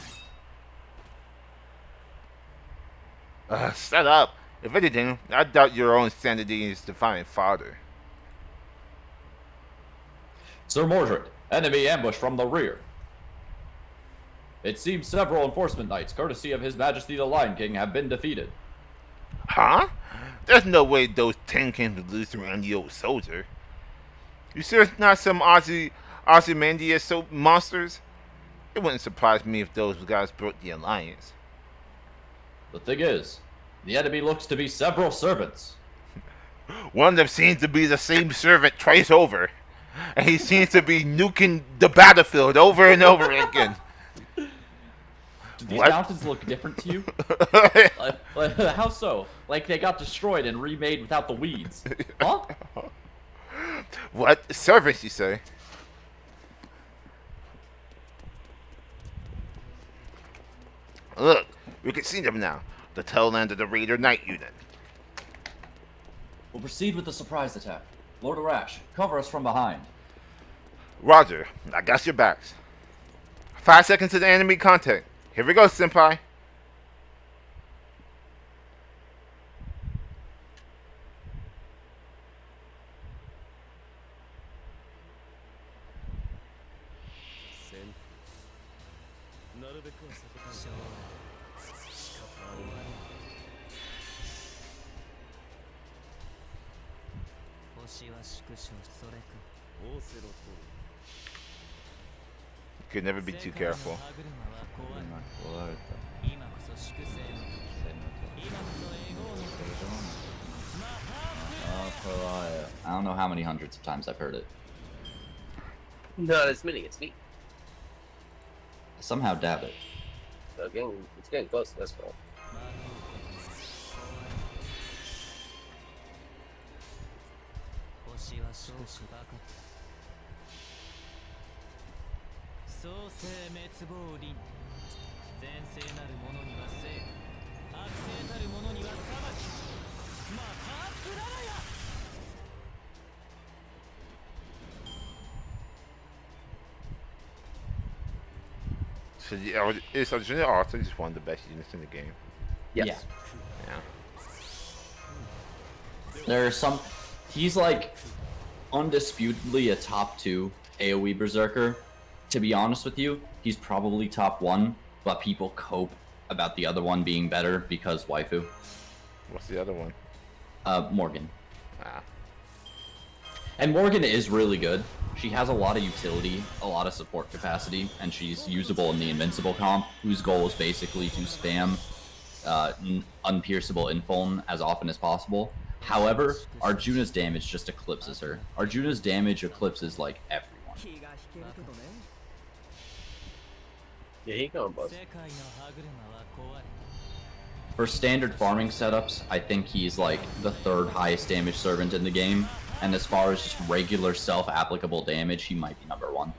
Shut up. If anything, I doubt your own sanity is defying father.
Sir Mordred, enemy ambush from the rear. It seems several enforcement knights, courtesy of His Majesty the Lion King, have been defeated.
Huh? There's no way those 10 came to lose to any old soldier. You sure it's not some Ozymandias monsters? It wouldn't surprise me if those guys broke the alliance.
The thing is, the enemy looks to be several servants.
One of them seems to be the same servant twice over. And he seems to be nuking the battlefield over and over again.
Do these
What?
mountains look different to you? How so? Like they got destroyed and remade without the weeds. Huh?
What? Servants, you say? Look, we can see them now. The tail end of the Raider Knight unit.
We'll proceed with the surprise attack. Lord Arash, cover us from behind.
Roger, I got your backs. 5 seconds to the enemy contact. Here we go, senpai. You could never be too careful.
I don't know how many hundreds of times I've heard it.
Not as many as me.
I somehow doubt it.
Again, it's getting close to this one.
So is Arjuna also just one of the best units in the game?
Yes.
Yeah.
Yeah.
There are some. He's like undisputedly a top 2 AoE berserker. To be honest with you, he's probably top 1, but people cope about the other one being better because waifu.
What's the other one?
Morgan.
Ah.
And Morgan is really good. She has a lot of utility, a lot of support capacity, and she's usable in the Invincible comp, whose goal is basically to spam unpierceable infilm as often as possible. However, Arjuna's damage just eclipses her. Arjuna's damage eclipses, like, everyone.
Yeah, he combos.
For standard farming setups, I think he's, like, the 3rd highest damage servant in the game. And as far as just regular self-applicable damage, he might be number 1.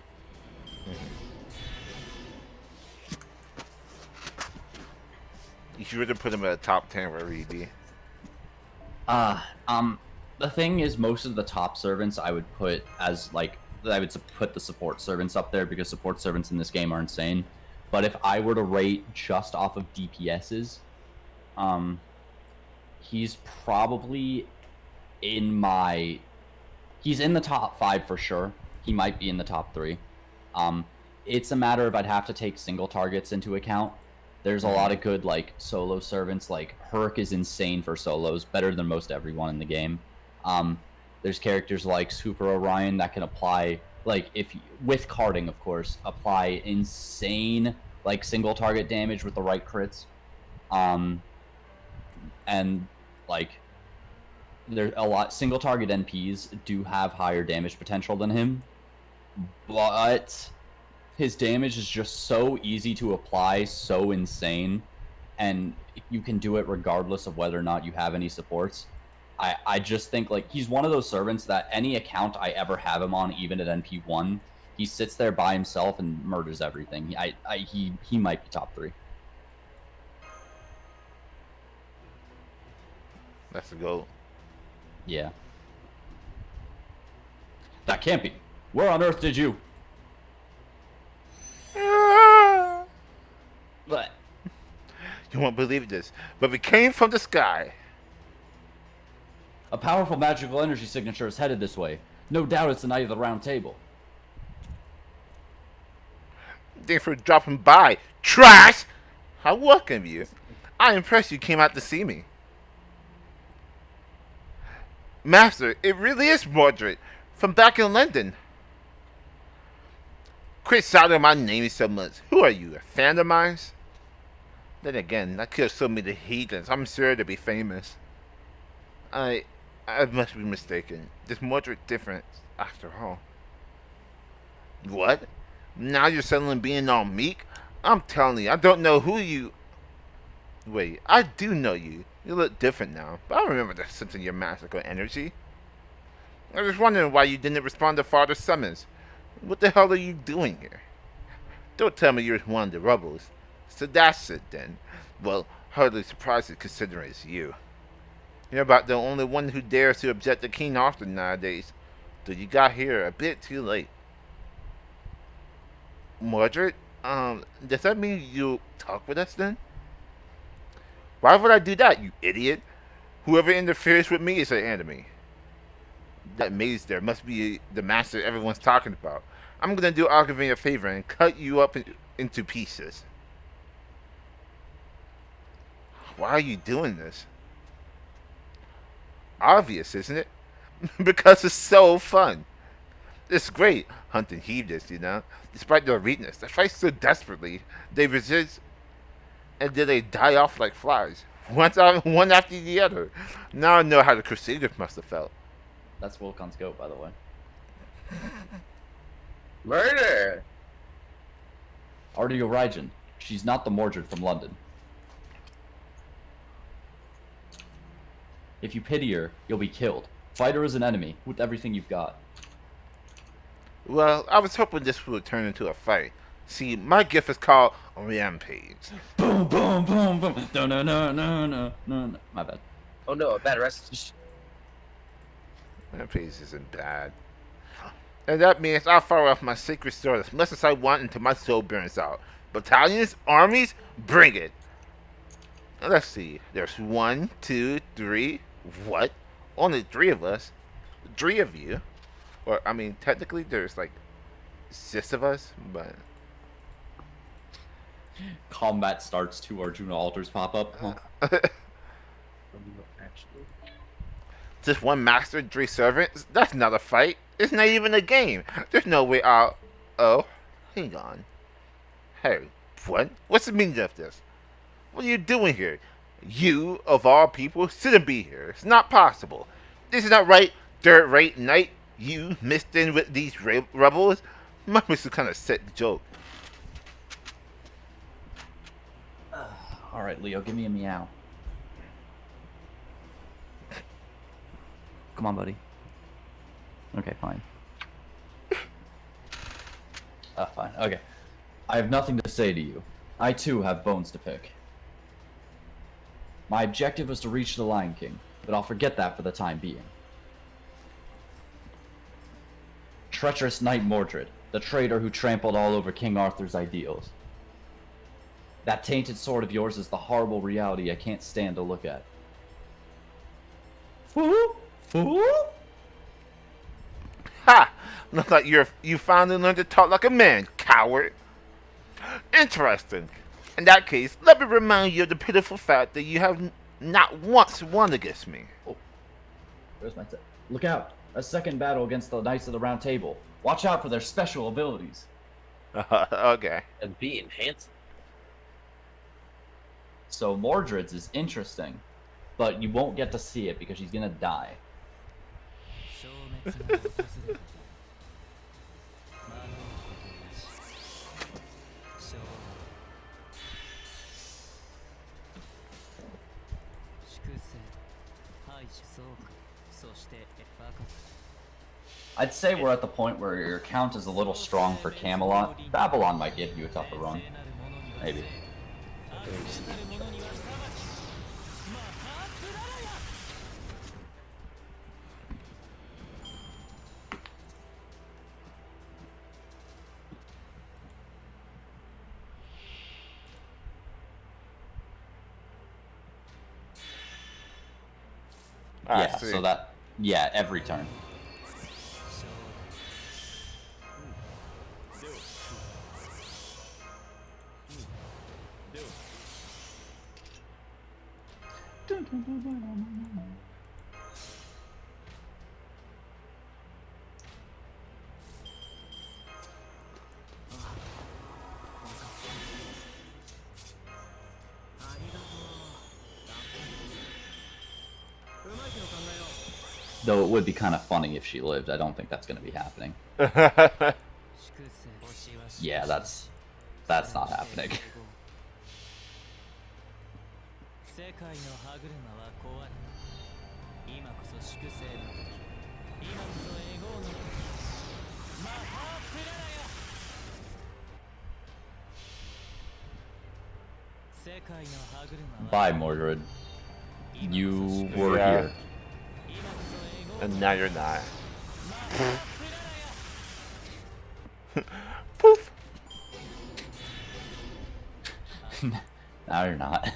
You should really put him at a top 10 wherever he be.
The thing is, most of the top servants I would put as, like, I would put the support servants up there because support servants in this game are insane. But if I were to rate just off of DPSs, he's probably he's in the top 5 for sure. He might be in the top 3. It's a matter of I'd have to take single targets into account. There's a lot of good, like, solo servants. Like, Herc is insane for solos, better than most everyone in the game. There's characters like Super Orion that can apply, like, with carding, of course, apply insane, like, single target damage with the right crits. And, like, there's a lot, single target NPs do have higher damage potential than him, but his damage is just so easy to apply, so insane, and you can do it regardless of whether or not you have any supports. I just think, like, he's one of those servants that any account I ever have him on, even at NP1, he sits there by himself and murders everything. He might be top 3.
That's the goal.
Yeah. That can't be. Where on earth did you? But
You won't believe this, but we came from the sky.
a powerful magical energy signature is headed this way. No doubt it's the Knight of the Round Table.
Thanks for dropping by, trash! How welcome you. I'm impressed you came out to see me. Master, it really is Mordred, from back in London. Quit shouting my name so much. Who are you, a fan of mine? Then again, I killed so many heathens, I'm sure to be famous. I must be mistaken. This Mordred different, after all. What? Now you're suddenly being all meek? I'm telling you, I don't know who you... Wait, I do know you. You look different now, but I remember the sense of your magical energy. I was wondering why you didn't respond to Father's summons. What the hell are you doing here? Don't tell me you're one of the rebels. So that's it then. Well, hardly surprising considering it's you. You're about the only one who dares to object to King Arthur nowadays. So you got here a bit too late. Mordred, does that mean you'll talk with us then? Why would I do that, you idiot? Whoever interferes with me is an enemy. That maze there must be the master everyone's talking about. I'm gonna do Argavin a favor and cut you up into pieces. Why are you doing this? Obvious, isn't it? Because it's so fun. It's great hunting heathens, you know. Despite their weakness, they fight so desperately. They resist, and then they die off like flies, one after the other. Now I know how the Crusaders must have felt.
That's Wilcon's goat, by the way.
Murder!
Artie O'Rigen. She's not the Mordred from London. If you pity her, you'll be killed. Fight her as an enemy, with everything you've got.
Well, I was hoping this would turn into a fight. See, my gift is called Rampage.
Boom, boom, boom, boom. No, no, no, no, no, no. My bad.
Oh no, a bad rest.
Rampage isn't bad. And that means I'll fire off my sacred sword as much as I want until my soul burns out. Battalions? Armies? Bring it. Let's see. There's 1, 2, 3. What? Only 3 of us? 3 of you? Or, I mean, technically there's like 6 of us, but...
Combat starts, 2 Arjuna altars pop up. Huh?
Actually,
Just 1 master and 3 servants? That's not a fight. It's not even a game. There's no way out. Oh, hang on. Hey, what? What's the meaning of this? What are you doing here? You, of all people, shouldn't be here. It's not possible. This is not right. Third-rate knight. You mixed in with these rebels? Must be some kind of sick joke.
Alright, Leo, give me a meow. Come on, buddy. Okay, fine. Fine. Okay. I have nothing to say to you. I too have bones to pick. My objective was to reach the Lion King, but I'll forget that for the time being. Treacherous Knight Mordred, the traitor who trampled all over King Arthur's ideals. That tainted sword of yours is the horrible reality I can't stand to look at. Fool? Fool?
Ha! Looks like you finally learned to talk like a man, coward. Interesting. In that case, let me remind you of the pitiful fact that you have not once won against me.
Oh, where's my look out! A second battle against the Knights of the Round Table. Watch out for their special abilities.
Okay.
and be enhanced.
So Mordred's is interesting, but you won't get to see it because she's gonna die. I'd say we're at the point where your count is a little strong for Camelot. Babylon might give you a tougher run. Maybe. Yeah, so that... Yeah, every turn. Though it would be kind of funny if she lived. I don't think that's going to be happening. Yeah, that's not happening. Bye, Mordred. You were here.
And now you're not. Poof.
Now you're not.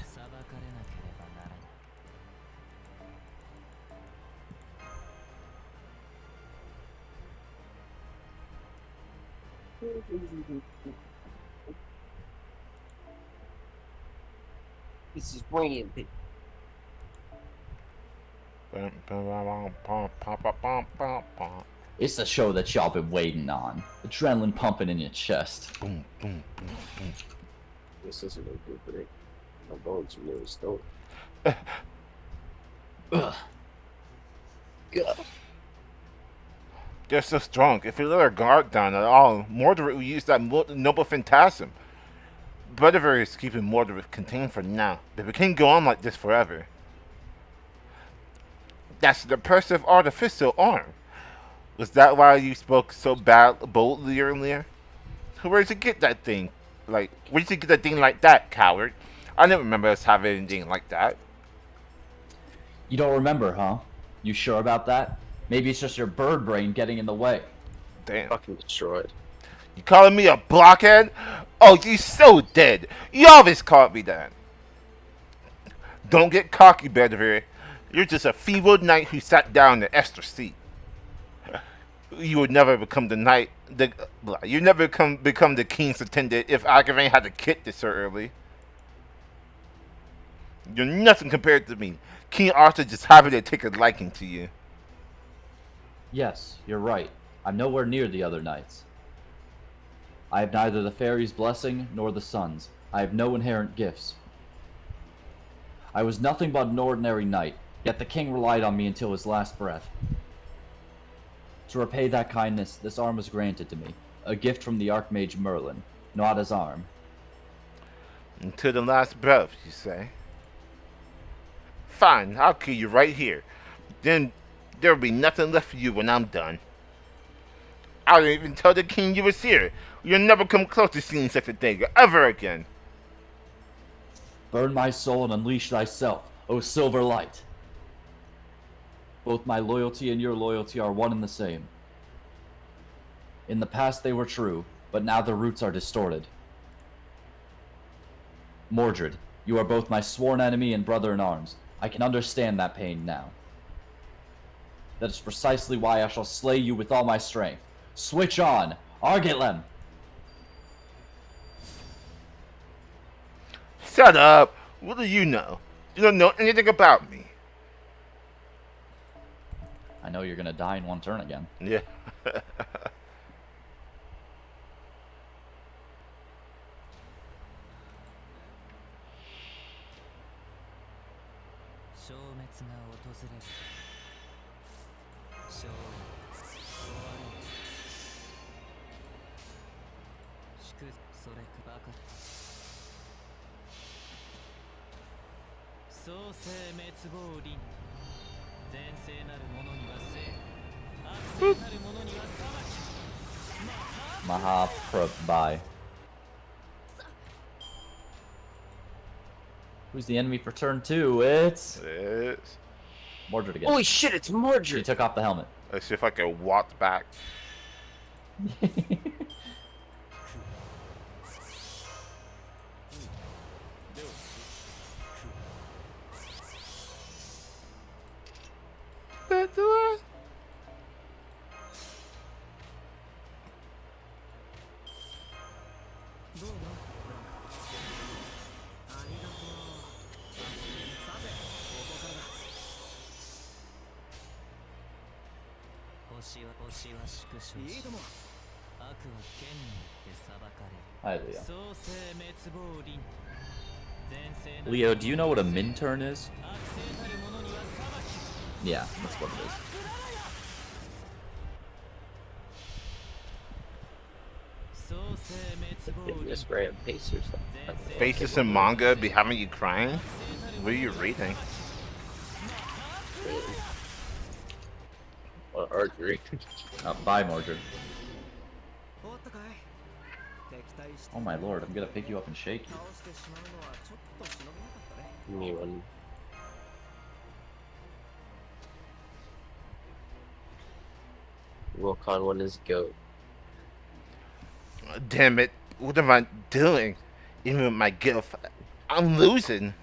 This is brilliant.
It's the show that y'all been waiting on. Adrenaline pumping in your chest.
Boom, boom, boom, boom.
This isn't a good break. My bones are really stoned.
Ugh.
God.
They're so strong. If we let our guard down at all, Mordred will use that noble phantasm. Brother is keeping Mordred contained for now, but we can't go on like this forever. That's the pursive artificial arm. Was that why you spoke so boldly earlier? Where'd you get that thing? Like, where'd you get that thing like that, coward? I don't remember us having anything like that.
You don't remember, huh? You sure about that? Maybe it's just your bird brain getting in the way.
Damn.
Fucking destroyed.
You calling me a blockhead? Oh, you so dead. You always called me that. Don't get cocky, Bedivere. You're just a feeble knight who sat down in the extra seat. You would never become the knight. You never become the king's attendant if Agavain had a kid this so early. You're nothing compared to me. King Arthur just happened to take a liking to you.
Yes, you're right. I'm nowhere near the other knights. I have neither the fairy's blessing nor the sun's. I have no inherent gifts. I was nothing but an ordinary knight, yet the king relied on me until his last breath. To repay that kindness, this arm was granted to me, a gift from the Archmage Merlin, not his arm.
Until the last breath, you say? Fine, I'll kill you right here. Then there'll be nothing left for you when I'm done. I didn't even tell the king you was here. You'll never come close to seeing such a thing ever again.
Burn my soul and unleash thyself, O silver light. Both my loyalty and your loyalty are one and the same. In the past they were true, but now their roots are distorted. Mordred, you are both my sworn enemy and brother in arms. I can understand that pain now. That is precisely why I shall slay you with all my strength. Switch on! Argetlem!
Shut up! What do you know? You don't know anything about me.
I know you're gonna die in one turn again.
Yeah.
Mahaprabhai. Who's the enemy for turn 2? It's Mordred again.
Holy shit, it's Mordred!
She took off the helmet.
Let's see if I can walk back.
Hi, Leo. Leo, do you know what a min turn is? Yeah, that's what it is.
Just ran pace or something.
Faces in manga be having you crying? What are you reading?
Archery.
Bye, Mordred. Oh my lord, I'm gonna pick you up and shake you.
Me one. Wilcon one is goat.
Damn it, what am I doing? Even with my gift, I'm losing.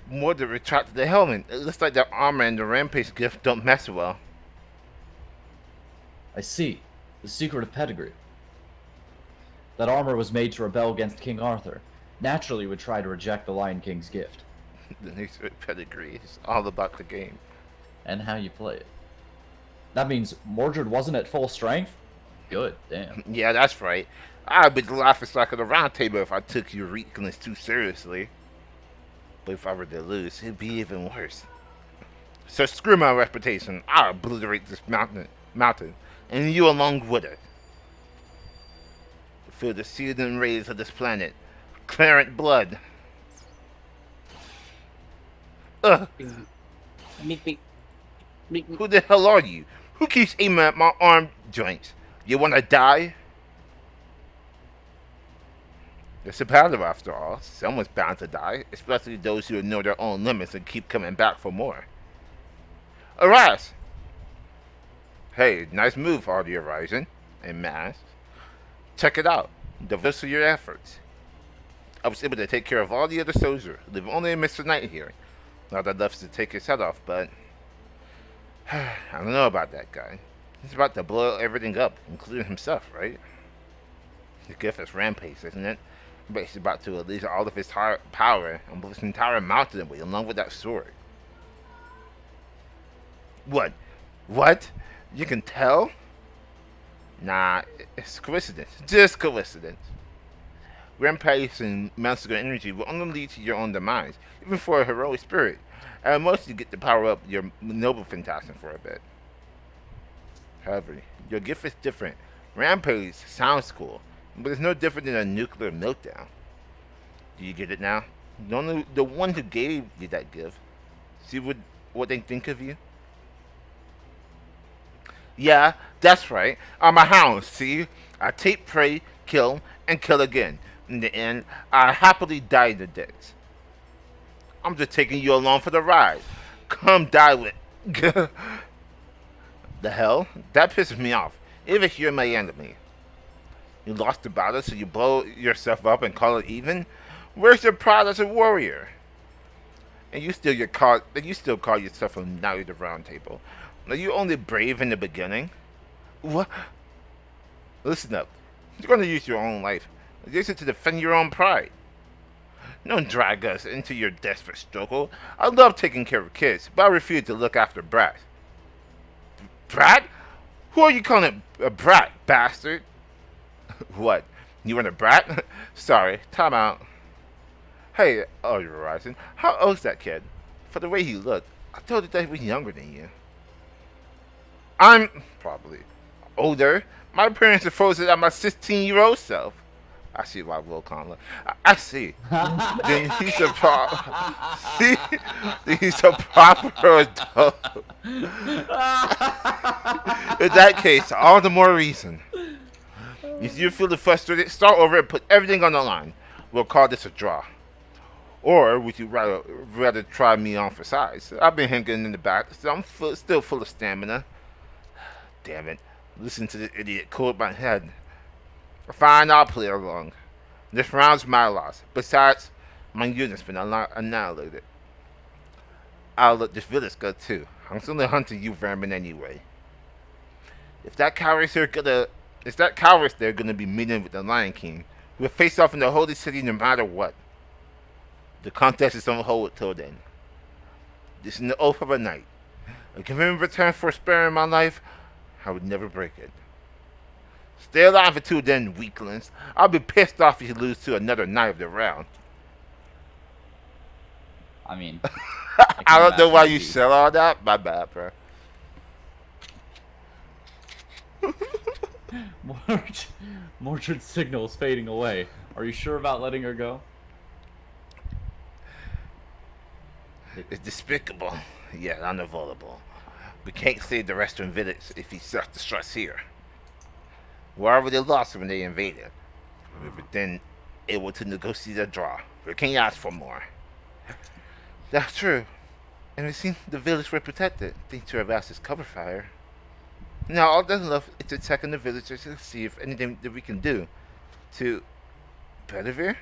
More to retract the helmet. It looks like the armor and the rampage gift don't mess well.
I see. The secret of pedigree. That armor was made to rebel against King Arthur. Naturally, would try to reject the Lion King's gift.
The nature of pedigree is all about the game.
And how you play it. That means Mordred wasn't at full strength? Good, damn.
Yeah, that's right. I'd be the laughing stock of the round table if I took your weakness too seriously. But if I were to lose, it'd be even worse. So screw my reputation. I'll obliterate this mountain, and you along with it. Feel the seething rays of this planet. Clarent blood. Ugh.
Make me.
Who the hell are you? Who keeps aiming at my arm joints? You wanna die? It's a battle after all. Someone's bound to die, especially those who know their own limits and keep coming back for more. Arise! Hey, nice move, Audio Horizon. and masks. Check it out. The rest of your efforts. I was able to take care of all the other soldiers, leaving only Mr. Knight here. Not that left to take his head off, but I don't know about that guy. He's about to blow everything up, including himself, right? The gift is rampage, isn't it? But he's about to release all of his power and blow his entire mountain away along with that sword. What? What? You can tell? Nah, it's coincidence. Just coincidence. Rampage and masculine energy will only lead to your own demise, even for a heroic spirit. And most you get to power up your noble phantasm for a bit. However, your gift is different. Rampage sounds cool, but it's no different than a nuclear meltdown. Do you get it now? The one who gave you that gift. See what they think of you? Yeah, that's right. I'm a hound, see? I take prey, kill, and kill again. In the end, I happily die in the deaths. I'm just taking you along for the ride. Come die with... The hell? That pisses me off. Even if you're my enemy. You lost the battle, so you blow yourself up and call it even? Where's your pride as a warrior? And you still call yourself a knight of the round table. Are you only brave in the beginning? What? Listen up. You're going to use your own life. Use it to defend your own pride. Don't drag us into your desperate struggle. I love taking care of kids, but I refuse to look after brats. Brat? Who are you calling a brat, bastard? What? You want a brat? Sorry, time out. Hey, you're rising. How old's that kid? For the way he looked, I thought that he was younger than you. I'm probably older. My parents are frozen at my 16-year-old self. I see why Will Conlon. I see. Then he's a he's a proper adult. In that case, all the more reason. If you're feeling frustrated, start over and put everything on the line. We'll call this a draw. Or would you rather try me on for size? I've been hanging in the back, so I'm still full of stamina. Damn it. Listen to this idiot cool my head. Fine, I'll play along. This round's my loss. Besides, my unit's been annihilated. I'll let this village go too. I'm still hunting you vermin anyway. If that coward's there gonna be meeting with the Lion King, we'll face off in the holy city no matter what. The contest is on hold till then. This is the oath of a knight. A given in return for sparing my life, I would never break it. Stay alive until then, weaklings. I'll be pissed off if you lose to another knight of the round.
I mean,
I don't know why you said all that. My bad, bro.
Mordred's signal is fading away. Are you sure about letting her go?
It's despicable, yet unavoidable. We can't save the Western village if he self-destructs here. We already lost when they invaded. We were then able to negotiate a draw. We can't ask for more. That's true. And it seems the village were protected, thanks to our vast cover fire. Now all that's left is to check on the villagers to see if anything that we can do to Bedivere?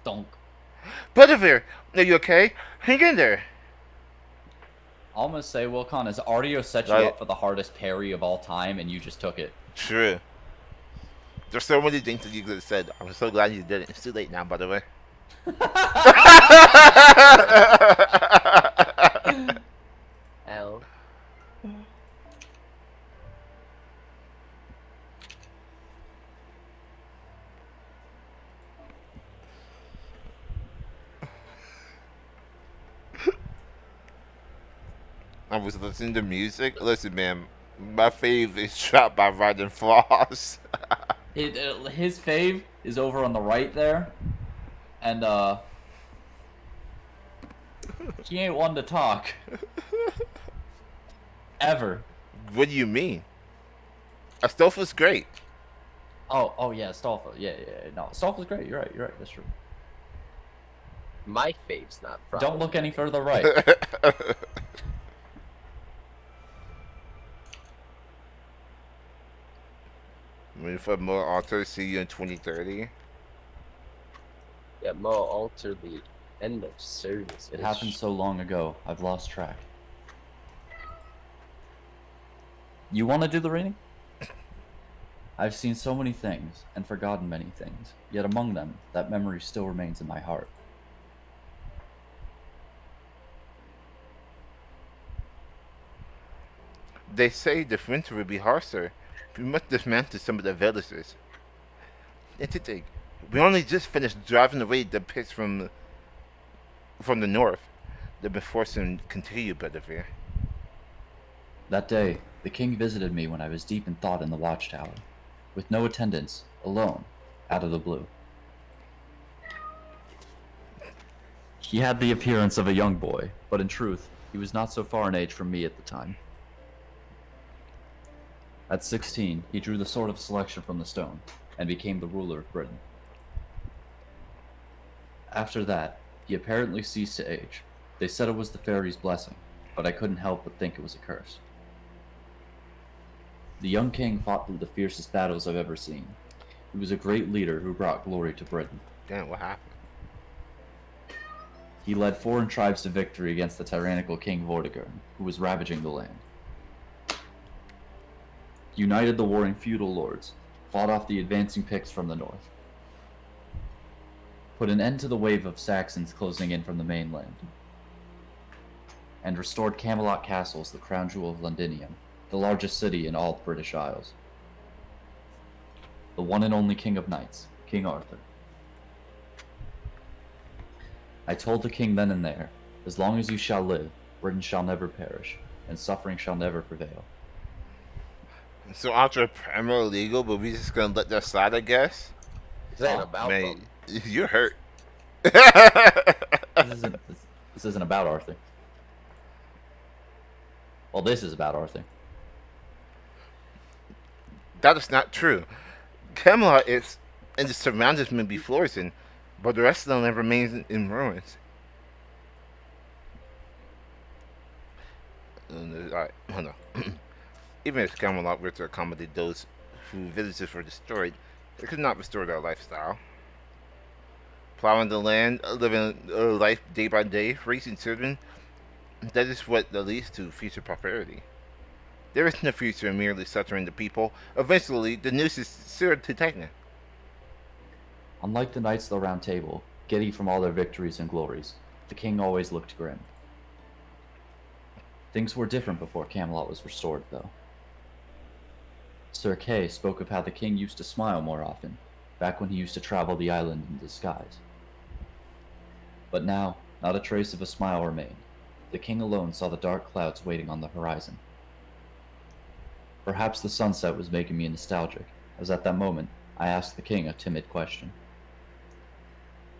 Donk.
Bedivere! Are you okay? Hang in there!
I'm gonna say, Wilcon, has Ardio set you up for the hardest parry of all time, and you just took it?
True. There's so many things that you could have said. I'm so glad you did it. It's too late now, by the way.
L.
I was listening to music. Listen, man, my fave is Trapped by Riding Floss.
His fave is over on the right there, and he ain't one to talk. Ever.
What do you mean? Astolfo's great.
Oh yeah, Stolfa. Yeah. No, Stolfa's great. You're right. That's true.
My fave's not.
Don't look any further right.
For more authors, see you in 2030.
Yeah, Mo alter the end of service.
It happened so long ago, I've lost track. You want to do the reading? I've seen so many things, and forgotten many things, yet among them, that memory still remains in my heart.
They say the winter will be harsher. We must dismantle some of the villages. And to think, we only just finished driving away the pits from the north. They've been forced to continue, Bedivere.
That day, the king visited me when I was deep in thought in the watchtower, with no attendants, alone, out of the blue. He had the appearance of a young boy, but in truth, he was not so far in age from me at the time. At 16, he drew the sword of selection from the stone, and became the ruler of Britain. After that, he apparently ceased to age. They said it was the fairy's blessing, but I couldn't help but think it was a curse. The young king fought through the fiercest battles I've ever seen. He was a great leader who brought glory to Britain.
Damn, what happened?
He led foreign tribes to victory against the tyrannical King Vortigern, who was ravaging the land. He united the warring feudal lords, fought off the advancing Picts from the north, put an end to the wave of Saxons closing in from the mainland, and restored Camelot Castles, the crown jewel of Londinium, the largest city in all the British Isles. The one and only King of Knights, King Arthur. I told the king then and there, as long as you shall live, Britain shall never perish, and suffering shall never prevail.
So after primal illegal, but we just gonna let that slide, I guess?
This ain't about
Man,
them.
you're hurt.
This isn't about Arthur. Well, this is about Arthur.
That is not true. Camelot is, and the surroundings may be flourishing, but the rest of the land remains in ruins. Alright, hold on. Even if Camelot were to accommodate those whose villages were destroyed, it could not restore their lifestyle. Plowing the land, living life day by day, raising children, that is what leads to future prosperity. There is no future in merely sheltering the people. Eventually, the noose is sure to tighten.
Unlike the Knights of the Round Table, giddy from all their victories and glories, the king always looked grim. Things were different before Camelot was restored, though. Sir Kay spoke of how the king used to smile more often, back when he used to travel the island in disguise. But now, not a trace of a smile remained. The king alone saw the dark clouds waiting on the horizon. Perhaps the sunset was making me nostalgic, as at that moment I asked the king a timid question.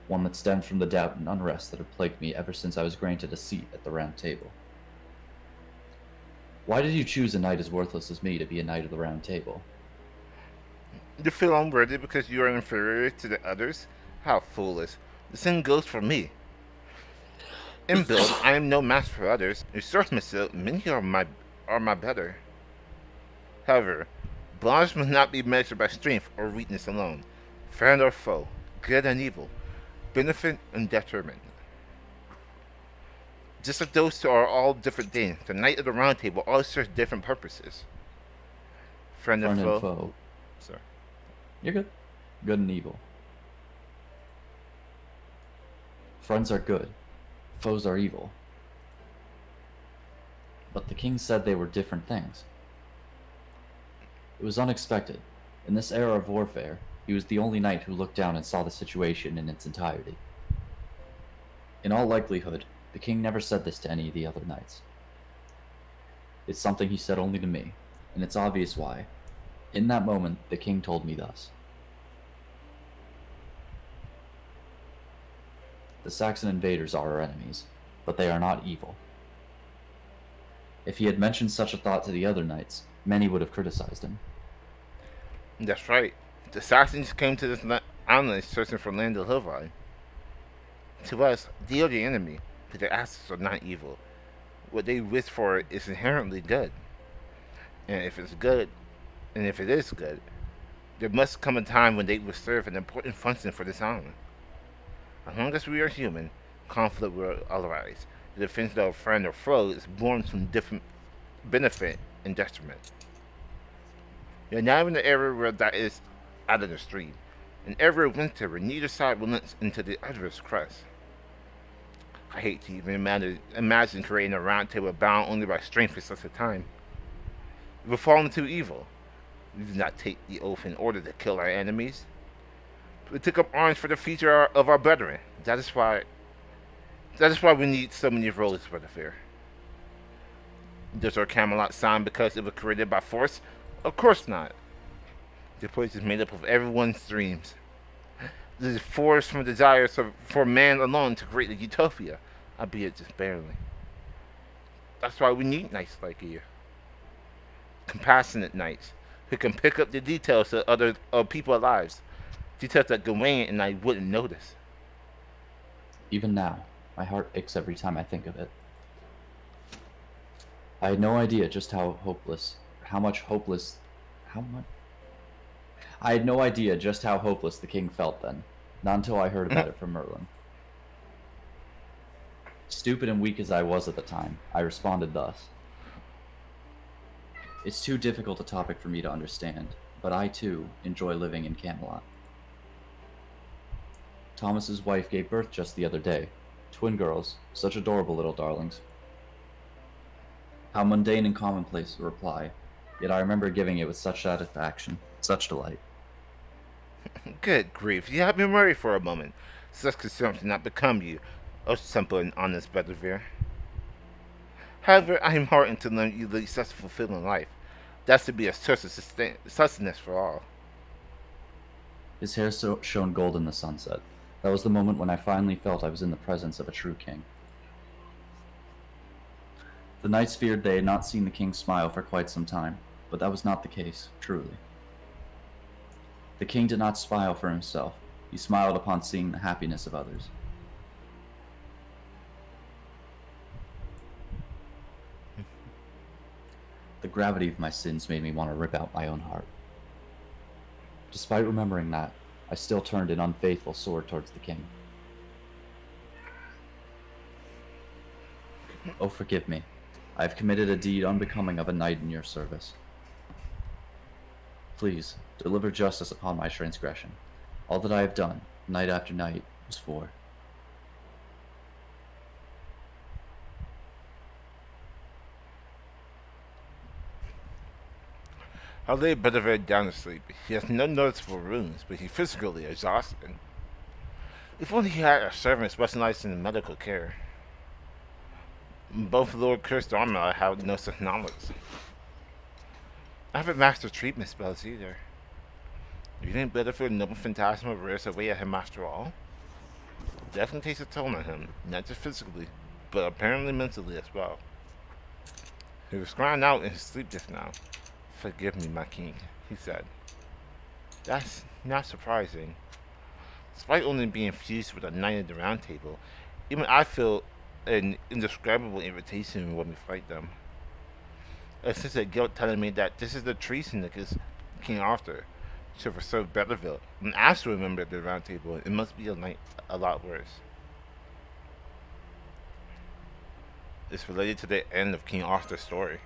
One that stemmed from the doubt and unrest that had plagued me ever since I was granted a seat at the Round Table. Why did you choose a knight as worthless as me to be a knight of the Round Table?
You feel unworthy because you are inferior to the others? How foolish. The same goes for me. In build, I am no match for others. In swordsmanship, many are my better. However, bonds must not be measured by strength or weakness alone. Friend or foe, good and evil, benefit and detriment. Just like those two are all different things, the Knight of the Round Table all serves different purposes. Friend and foe. Sorry.
You're good. Good and evil. Friends are good. Foes are evil. But the king said they were different things. It was unexpected. In this era of warfare, he was the only knight who looked down and saw the situation in its entirety. In all likelihood, the king never said this to any of the other knights. It's something he said only to me, and it's obvious why. In that moment, the king told me thus. The Saxon invaders are our enemies, but they are not evil. If he had mentioned such a thought to the other knights, many would have criticized him.
That's right. The Saxons came to this island searching for land to live on. To us, they are the enemy, but their actions are not evil. What they wish for is inherently good. And if it is good, There must come a time when they will serve an important function for this island. As long as we are human, conflict will arise. The defense of a friend or foe is born from different benefit and detriment. You're now in the era where that is out of the stream. And every winter where neither side relents into the other's crest. I hate to even imagine creating a round table bound only by strength at such a time. We will fall into evil. We did not take the oath in order to kill our enemies. We took up arms for the future of our brethren. That is why we need so many roads for the fair. Does our Camelot sign because it was created by force? Of course not. The place is made up of everyone's dreams. It is forced from desires for man alone to create a utopia, albeit just barely. That's why we need knights like you. Compassionate knights who can pick up the details of other people's lives. Details that Gawain and I wouldn't notice.
Even now, my heart aches every time I think of it. I had no idea just how I had no idea just how hopeless the king felt then, not until I heard about it from Merlin. Stupid and weak as I was at the time, I responded thus. It's too difficult a topic for me to understand, but I too enjoy living in Camelot. Thomas's wife gave birth just the other day. Twin girls, such adorable little darlings. How mundane and commonplace a reply, yet I remember giving it with such satisfaction, such delight.
Good grief, you have been worried for a moment. Such concern did not become you, O simple and honest Bedivere. However, I am heartened to learn you lead such a fulfilling life. That's to be a source of sustenance for all.
His hair shone gold in the sunset. That was the moment when I finally felt I was in the presence of a true king. The knights feared they had not seen the king smile for quite some time, but that was not the case, truly. The king did not smile for himself. He smiled upon seeing the happiness of others. The gravity of my sins made me want to rip out my own heart. Despite remembering that, I still turned an unfaithful sword towards the king. Oh, forgive me. I have committed a deed unbecoming of a knight in your service. Please, deliver justice upon my transgression. All that I have done, night after night, was for.
I lay Bedivere down to sleep. He has no noticeable wounds, but he's physically exhausted. If only he had a servant specialized in medical care. Both Lord Cursed Armor have no such knowledge. I haven't mastered treatment spells either. You think Bedivere Noble Phantasma wears away at him after all? Definitely takes a toll on him, not just physically, but apparently mentally as well. He was crying out in his sleep just now. Forgive me, my king, he said. That's not surprising. Despite only being fused with a knight of the round table, even I feel an indescribable irritation when we fight them. A sense of guilt telling me that this is the treason against King Arthur to preserve Bedivere. And as to remember the round table, it must be a lot worse. It's related to the end of King Arthur's story.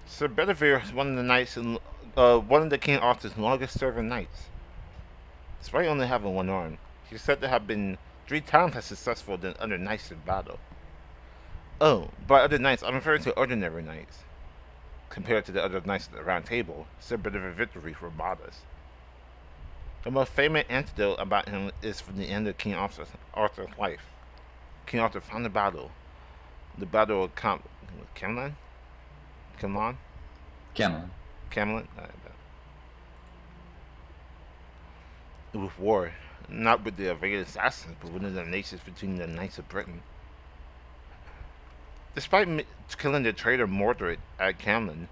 Sir Bedivere is one of the King Arthur's longest-serving knights. Despite only having one arm, he is said to have been 3 times as successful than other knights in battle. Oh, by other knights, I'm referring to ordinary knights. Compared to the other knights at the round table, Sir Bedivere's victories were modest. The most famous anecdote about him is from the end of King Arthur's life. King Arthur found the battle of Camelot? Camelot? It was war, not with the evaded assassins, but within the nations between the knights of Britain. Despite killing the traitor Mordred at Camelot,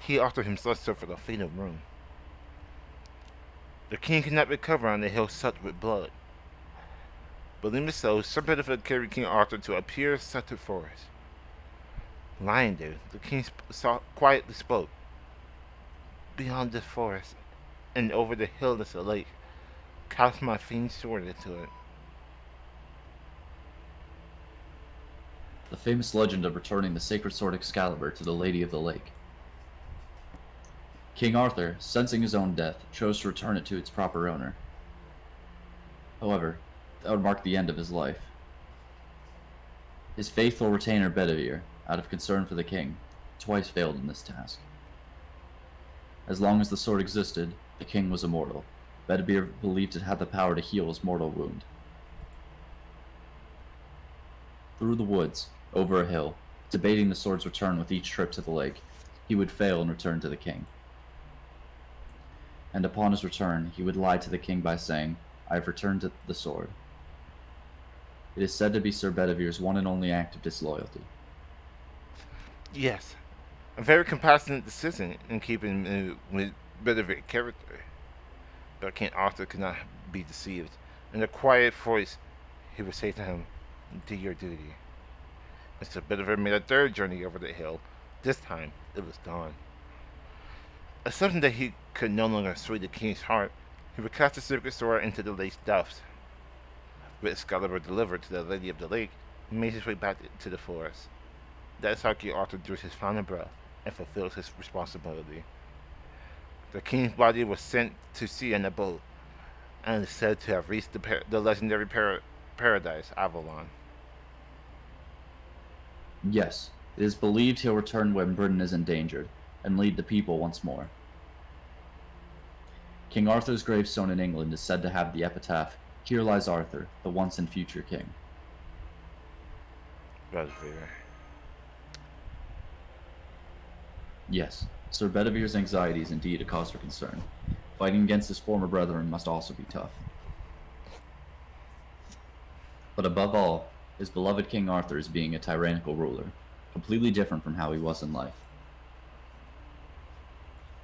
King Arthur himself suffered a fatal wound. The king could not recover on the hill soaked with blood. But even so, Sir Bedivere carried King Arthur to a pure scented forest. Lying there, the king quietly spoke. beyond the forest, and over the hill is a lake. Cast my fiend sword into it.
The famous legend of returning the sacred sword Excalibur to the Lady of the Lake. King Arthur, sensing his own death, chose to return it to its proper owner. However, that would mark the end of his life. His faithful retainer Bedivere, out of concern for the king, twice failed in this task. As long as the sword existed, the king was immortal. Bedivere believed it had the power to heal his mortal wound. Through the woods, over a hill, debating the sword's return with each trip to the lake, he would fail and return to the king. And upon his return, he would lie to the king by saying, "I have returned to the sword." It is said to be Sir Bedivere's one and only act of disloyalty.
Yes, a very compassionate decision in keeping with Bedivere character. But King Arthur could not be deceived. In a quiet voice, he would say to him, "Do your duty." Mr. Bedivere made a third journey over the hill. This time, it was dawn. Accepting that he could no longer sway the king's heart, he would cast the sacred sword into the lake's depths. With Excalibur delivered to the Lady of the Lake, he made his way back to the forest. That is how King Arthur drew his final breath and fulfilled his responsibility. The king's body was sent to sea in a boat, and is said to have reached the legendary paradise, Avalon.
Yes, it is believed he'll return when Britain is endangered, and lead the people once more. King Arthur's gravestone in England is said to have the epitaph, "Here lies Arthur, the once and future king."
Bedivere.
Yes, Sir Bedivere's anxiety is indeed a cause for concern. Fighting against his former brethren must also be tough. But above all, his beloved King Arthur is being a tyrannical ruler, completely different from how he was in life.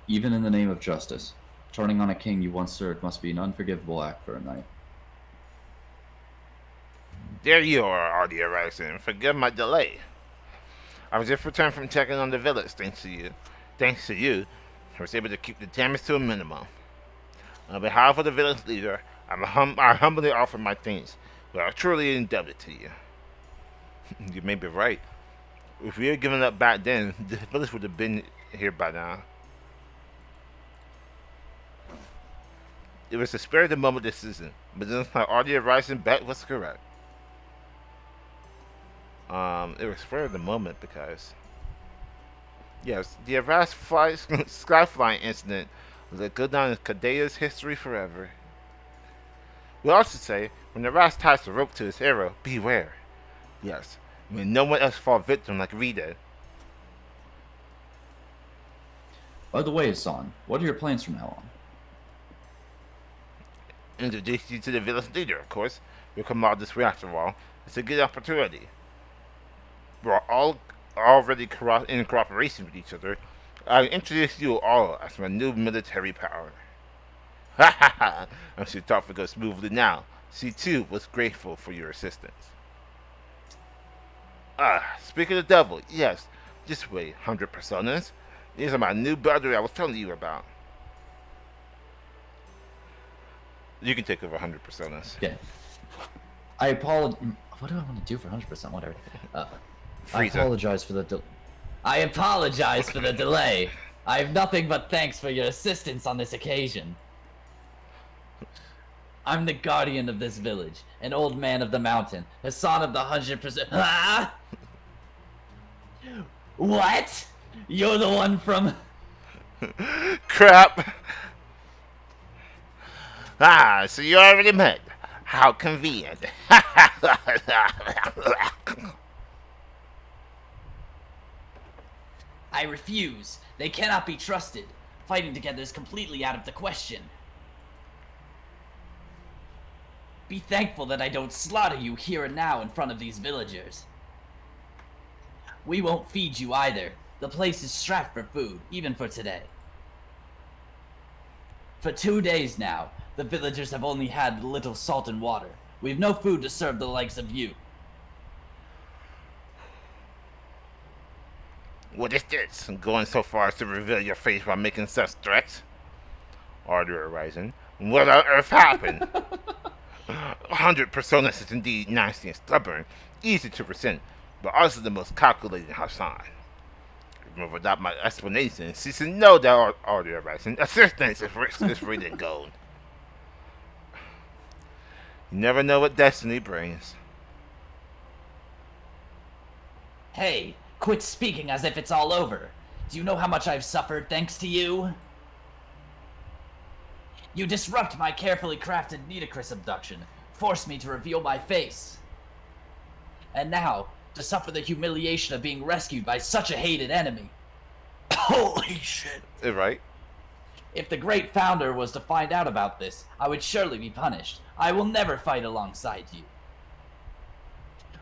Even in the name of justice, turning on a king you once served must be an unforgivable act for a knight.
There you are, Artie Erickson. Forgive my delay. I was just returned from checking on the village, thanks to you. I was able to keep the damage to a minimum. On behalf of the village leader, I humbly offer my thanks. We are truly indebted to you. You may be right. If we had given up back then, the village would have been here by now. It was a spur of the moment decision, but then my Artie Rising bet was correct. It was spur of the moment because, yes, the Avast Skyflying incident was a good down in Kadea's history forever. We also say, when the Avast ties the rope to his arrow, beware. Yes, when no one else fall victim like we did.
By the way, Hassan, what are your plans from now on?
Introduce you to the village leader, of course. We'll come out this way after all. It's a good opportunity. We're all already in cooperation with each other. I'll introduce you all as my new military power. Ha ha ha! I'm sure thought would go smoothly now. She too was grateful for your assistance. Speaking of the devil, yes, this way, 100 personas. These are my new brother I was telling you about. You can take over 100 personas.
Okay. I apologize. What do I want to do for 100%? Whatever. I apologize for the I apologize for the delay. I have nothing but thanks for your assistance on this occasion. I'm the guardian of this village, an old man of the mountain, Hassan of the 100%. Ah! What? You're the one from...
Crap! So you already met. How convenient.
I refuse. They cannot be trusted. Fighting together is completely out of the question. Be thankful that I don't slaughter you here and now in front of these villagers. We won't feed you either. The place is strapped for food, even for today. For 2 days now, the villagers have only had little salt and water. We have no food to serve the likes of you.
What is this? Going so far as to reveal your face while making such threats? Order arising. What on earth happened? 100 personas is indeed nasty and stubborn, easy to resent, but also the most calculating Hassan. Without my explanation, she should know that order arising. Assistance is reading gold. You never know what destiny brings.
Hey, quit speaking as if it's all over. Do you know how much I've suffered thanks to you? You disrupt my carefully crafted Nitocris abduction, force me to reveal my face. And now, to suffer the humiliation of being rescued by such a hated enemy. Holy shit.
Right?
If the great founder was to find out about this, I would surely be punished. I will never fight alongside you.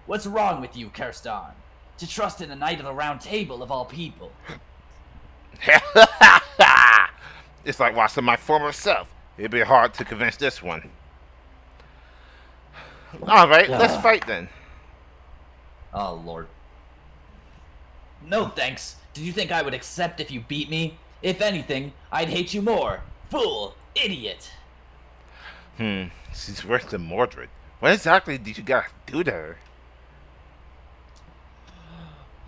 What's wrong with you, Kirstarn? To trust in a Knight of the Round Table of all people.
It's like watching my former self. It'd be hard to convince this one. Alright, let's fight then.
Oh, Lord.
No thanks. Did you think I would accept if you beat me? If anything, I'd hate you more. Fool! Idiot!
She's worse than Mordred. What exactly did you guys do to her?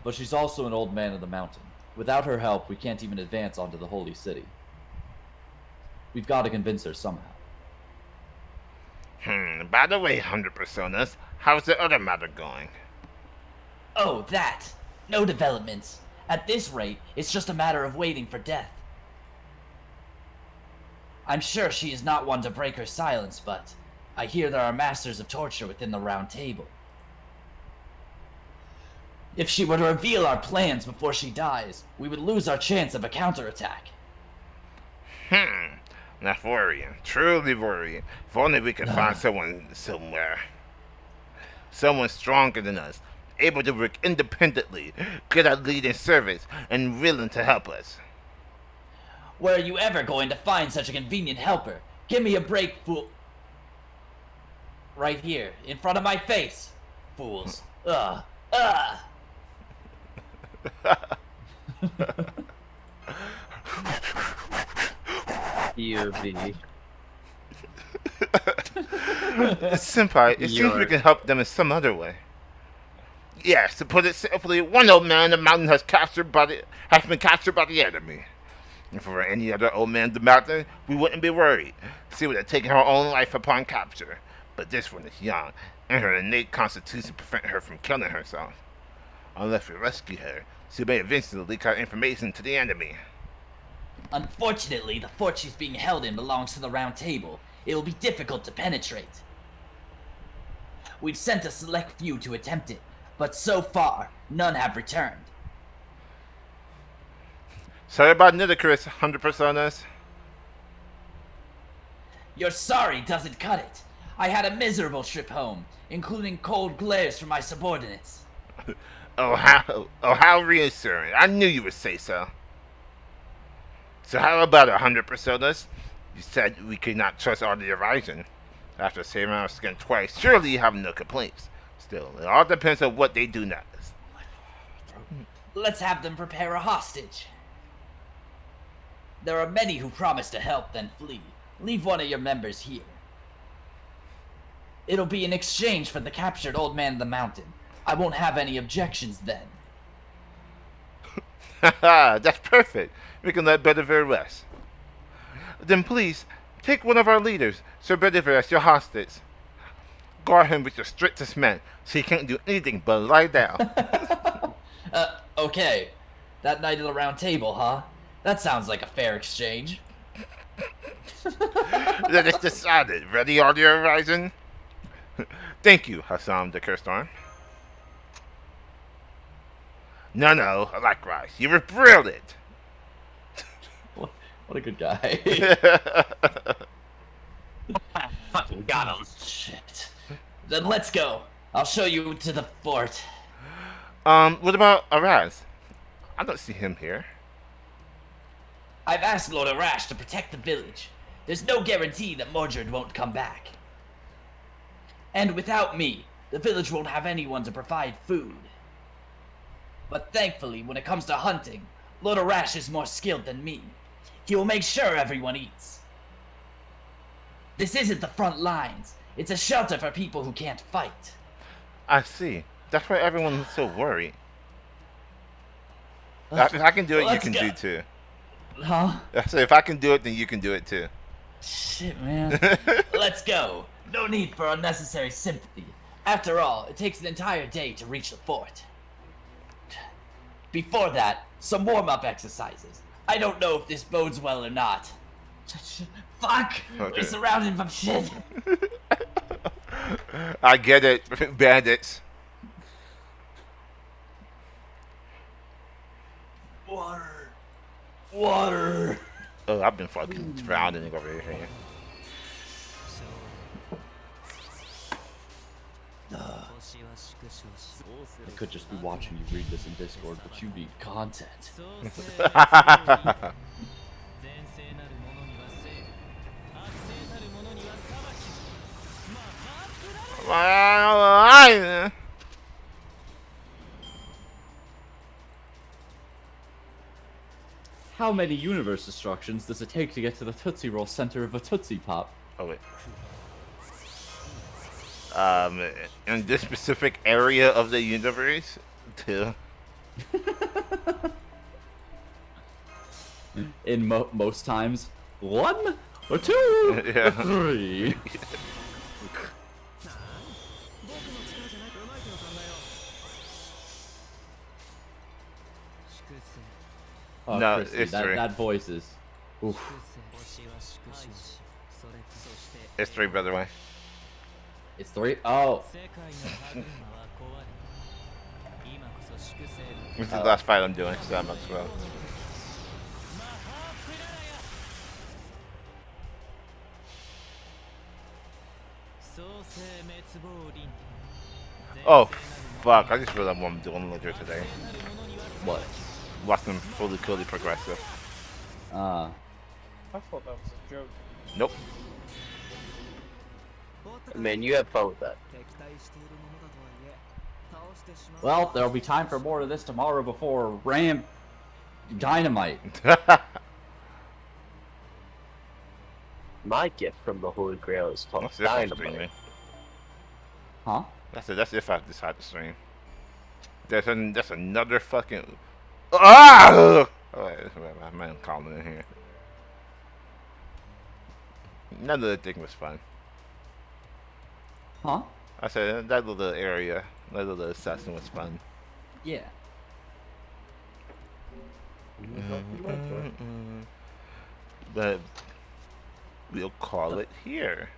But she's also an old man of the mountain. Without her help, we can't even advance onto the holy city. We've got to convince her somehow.
By the way, 100 Personas, how's the other matter going?
Oh, that! No developments. At this rate, it's just a matter of waiting for death. I'm sure she is not one to break her silence, but I hear there are masters of torture within the Round Table. If she were to reveal our plans before she dies, we would lose our chance of a counterattack.
That's worrying. Truly worrying. If only we could find someone somewhere. Someone stronger than us, able to work independently, good at leading service, and willing to help us.
Where are you ever going to find such a convenient helper? Give me a break, fool. Right here, in front of my face. Fools. Ugh.
POV.
Senpai, it seems we can help them in some other way. Yes, to put it simply, one old man in the mountain has been captured by the enemy. If for any other old man in the mountain, we wouldn't be worried. She would have taken her own life upon capture. But this one is young, and her innate constitution prevent her from killing herself. Unless we rescue her, she may eventually leak our information to the enemy.
Unfortunately, the fort she's being held in belongs to the Round Table. It will be difficult to penetrate. We've sent a select few to attempt it, but so far, none have returned.
Sorry about Nitocris, 100 Personas.
Your sorry doesn't cut it. I had a miserable trip home, including cold glares from my subordinates.
Oh how reassuring. I knew you would say so. So how about 100 Personas? You said we could not trust all the Horizon. After saving our skin twice, surely you have no complaints. Still, it all depends on what they do next.
Let's have them prepare a hostage. There are many who promise to help, then flee. Leave one of your members here. It'll be in exchange for the captured old man in the mountain. I won't have any objections then.
Haha, that's perfect. We can let Bedivere rest. Then please, take one of our leaders, Sir Bedivere, as your hostage. Guard him with your strictest men, so he can't do anything but lie down.
Okay. That Knight of the Round Table, huh? That sounds like a fair exchange.
Then it's decided. Ready, on your Horizon? Thank you, Hassan de Kirstarn. No, likewise. You were brilliant.
What a good guy.
Fucking got him. Shit. Then let's go. I'll show you to the fort.
What about Araz? I don't see him here.
I've asked Lord Arash to protect the village. There's no guarantee that Mordred won't come back. And without me, the village won't have anyone to provide food. But thankfully, when it comes to hunting, Lord Arash is more skilled than me. He will make sure everyone eats. This isn't the front lines. It's a shelter for people who can't fight.
I see. That's why everyone's so worried. If I can do it, you
Let's
can
go.
do too.
Huh?
I said if I can do it, then you can do it too.
Shit, man. Let's go. No need for unnecessary sympathy. After all, it takes an entire day to reach the fort. Before that, some warm-up exercises. I don't know if this bodes well or not. Fuck!
Okay.
We're surrounded by shit.
I get it, bandits.
Water. Water.
Oh, I've been fucking drowning over here.
I could just be watching you read this in Discord, but you need content. How many universe destructions does it take to get to the Tootsie Roll center of a Tootsie Pop?
Oh wait. In this specific area of the universe, too.
In most times, 1 or 2
Yeah.
or 3. Oh,
No,
Christy,
it's 3.
that voice is. Oof.
It's 3, by the way.
It's 3? Oh.
This is the last fight I'm doing, so I'm as well. Oh, fuck. I just realized what I'm doing later today.
What?
Watching fully progressive.
I thought that was a joke.
Nope.
Man, you have fun with that.
Well, there'll be time for more of this tomorrow before Dynamite.
My gift from the Holy Grail is called
That's if I'm
Dynamite.
streaming.
Huh?
That's if I decide to stream. That's another fucking. Ah! Oh, my man calling in here. That little thing was fun.
Huh?
I said that little area, that little assassin was fun.
Yeah.
But we'll call it here.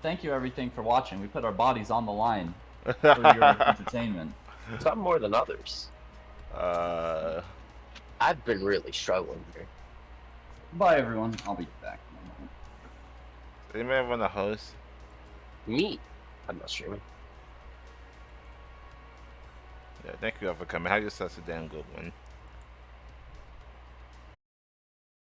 Thank you, everything, for watching. We put our bodies on the line for your entertainment.
Some more than others. I've been really struggling here.
Bye, everyone. I'll be back.
Anybody want to host?
Me? I'm not streaming.
Yeah, thank you all for coming. Have yourself a damn good one.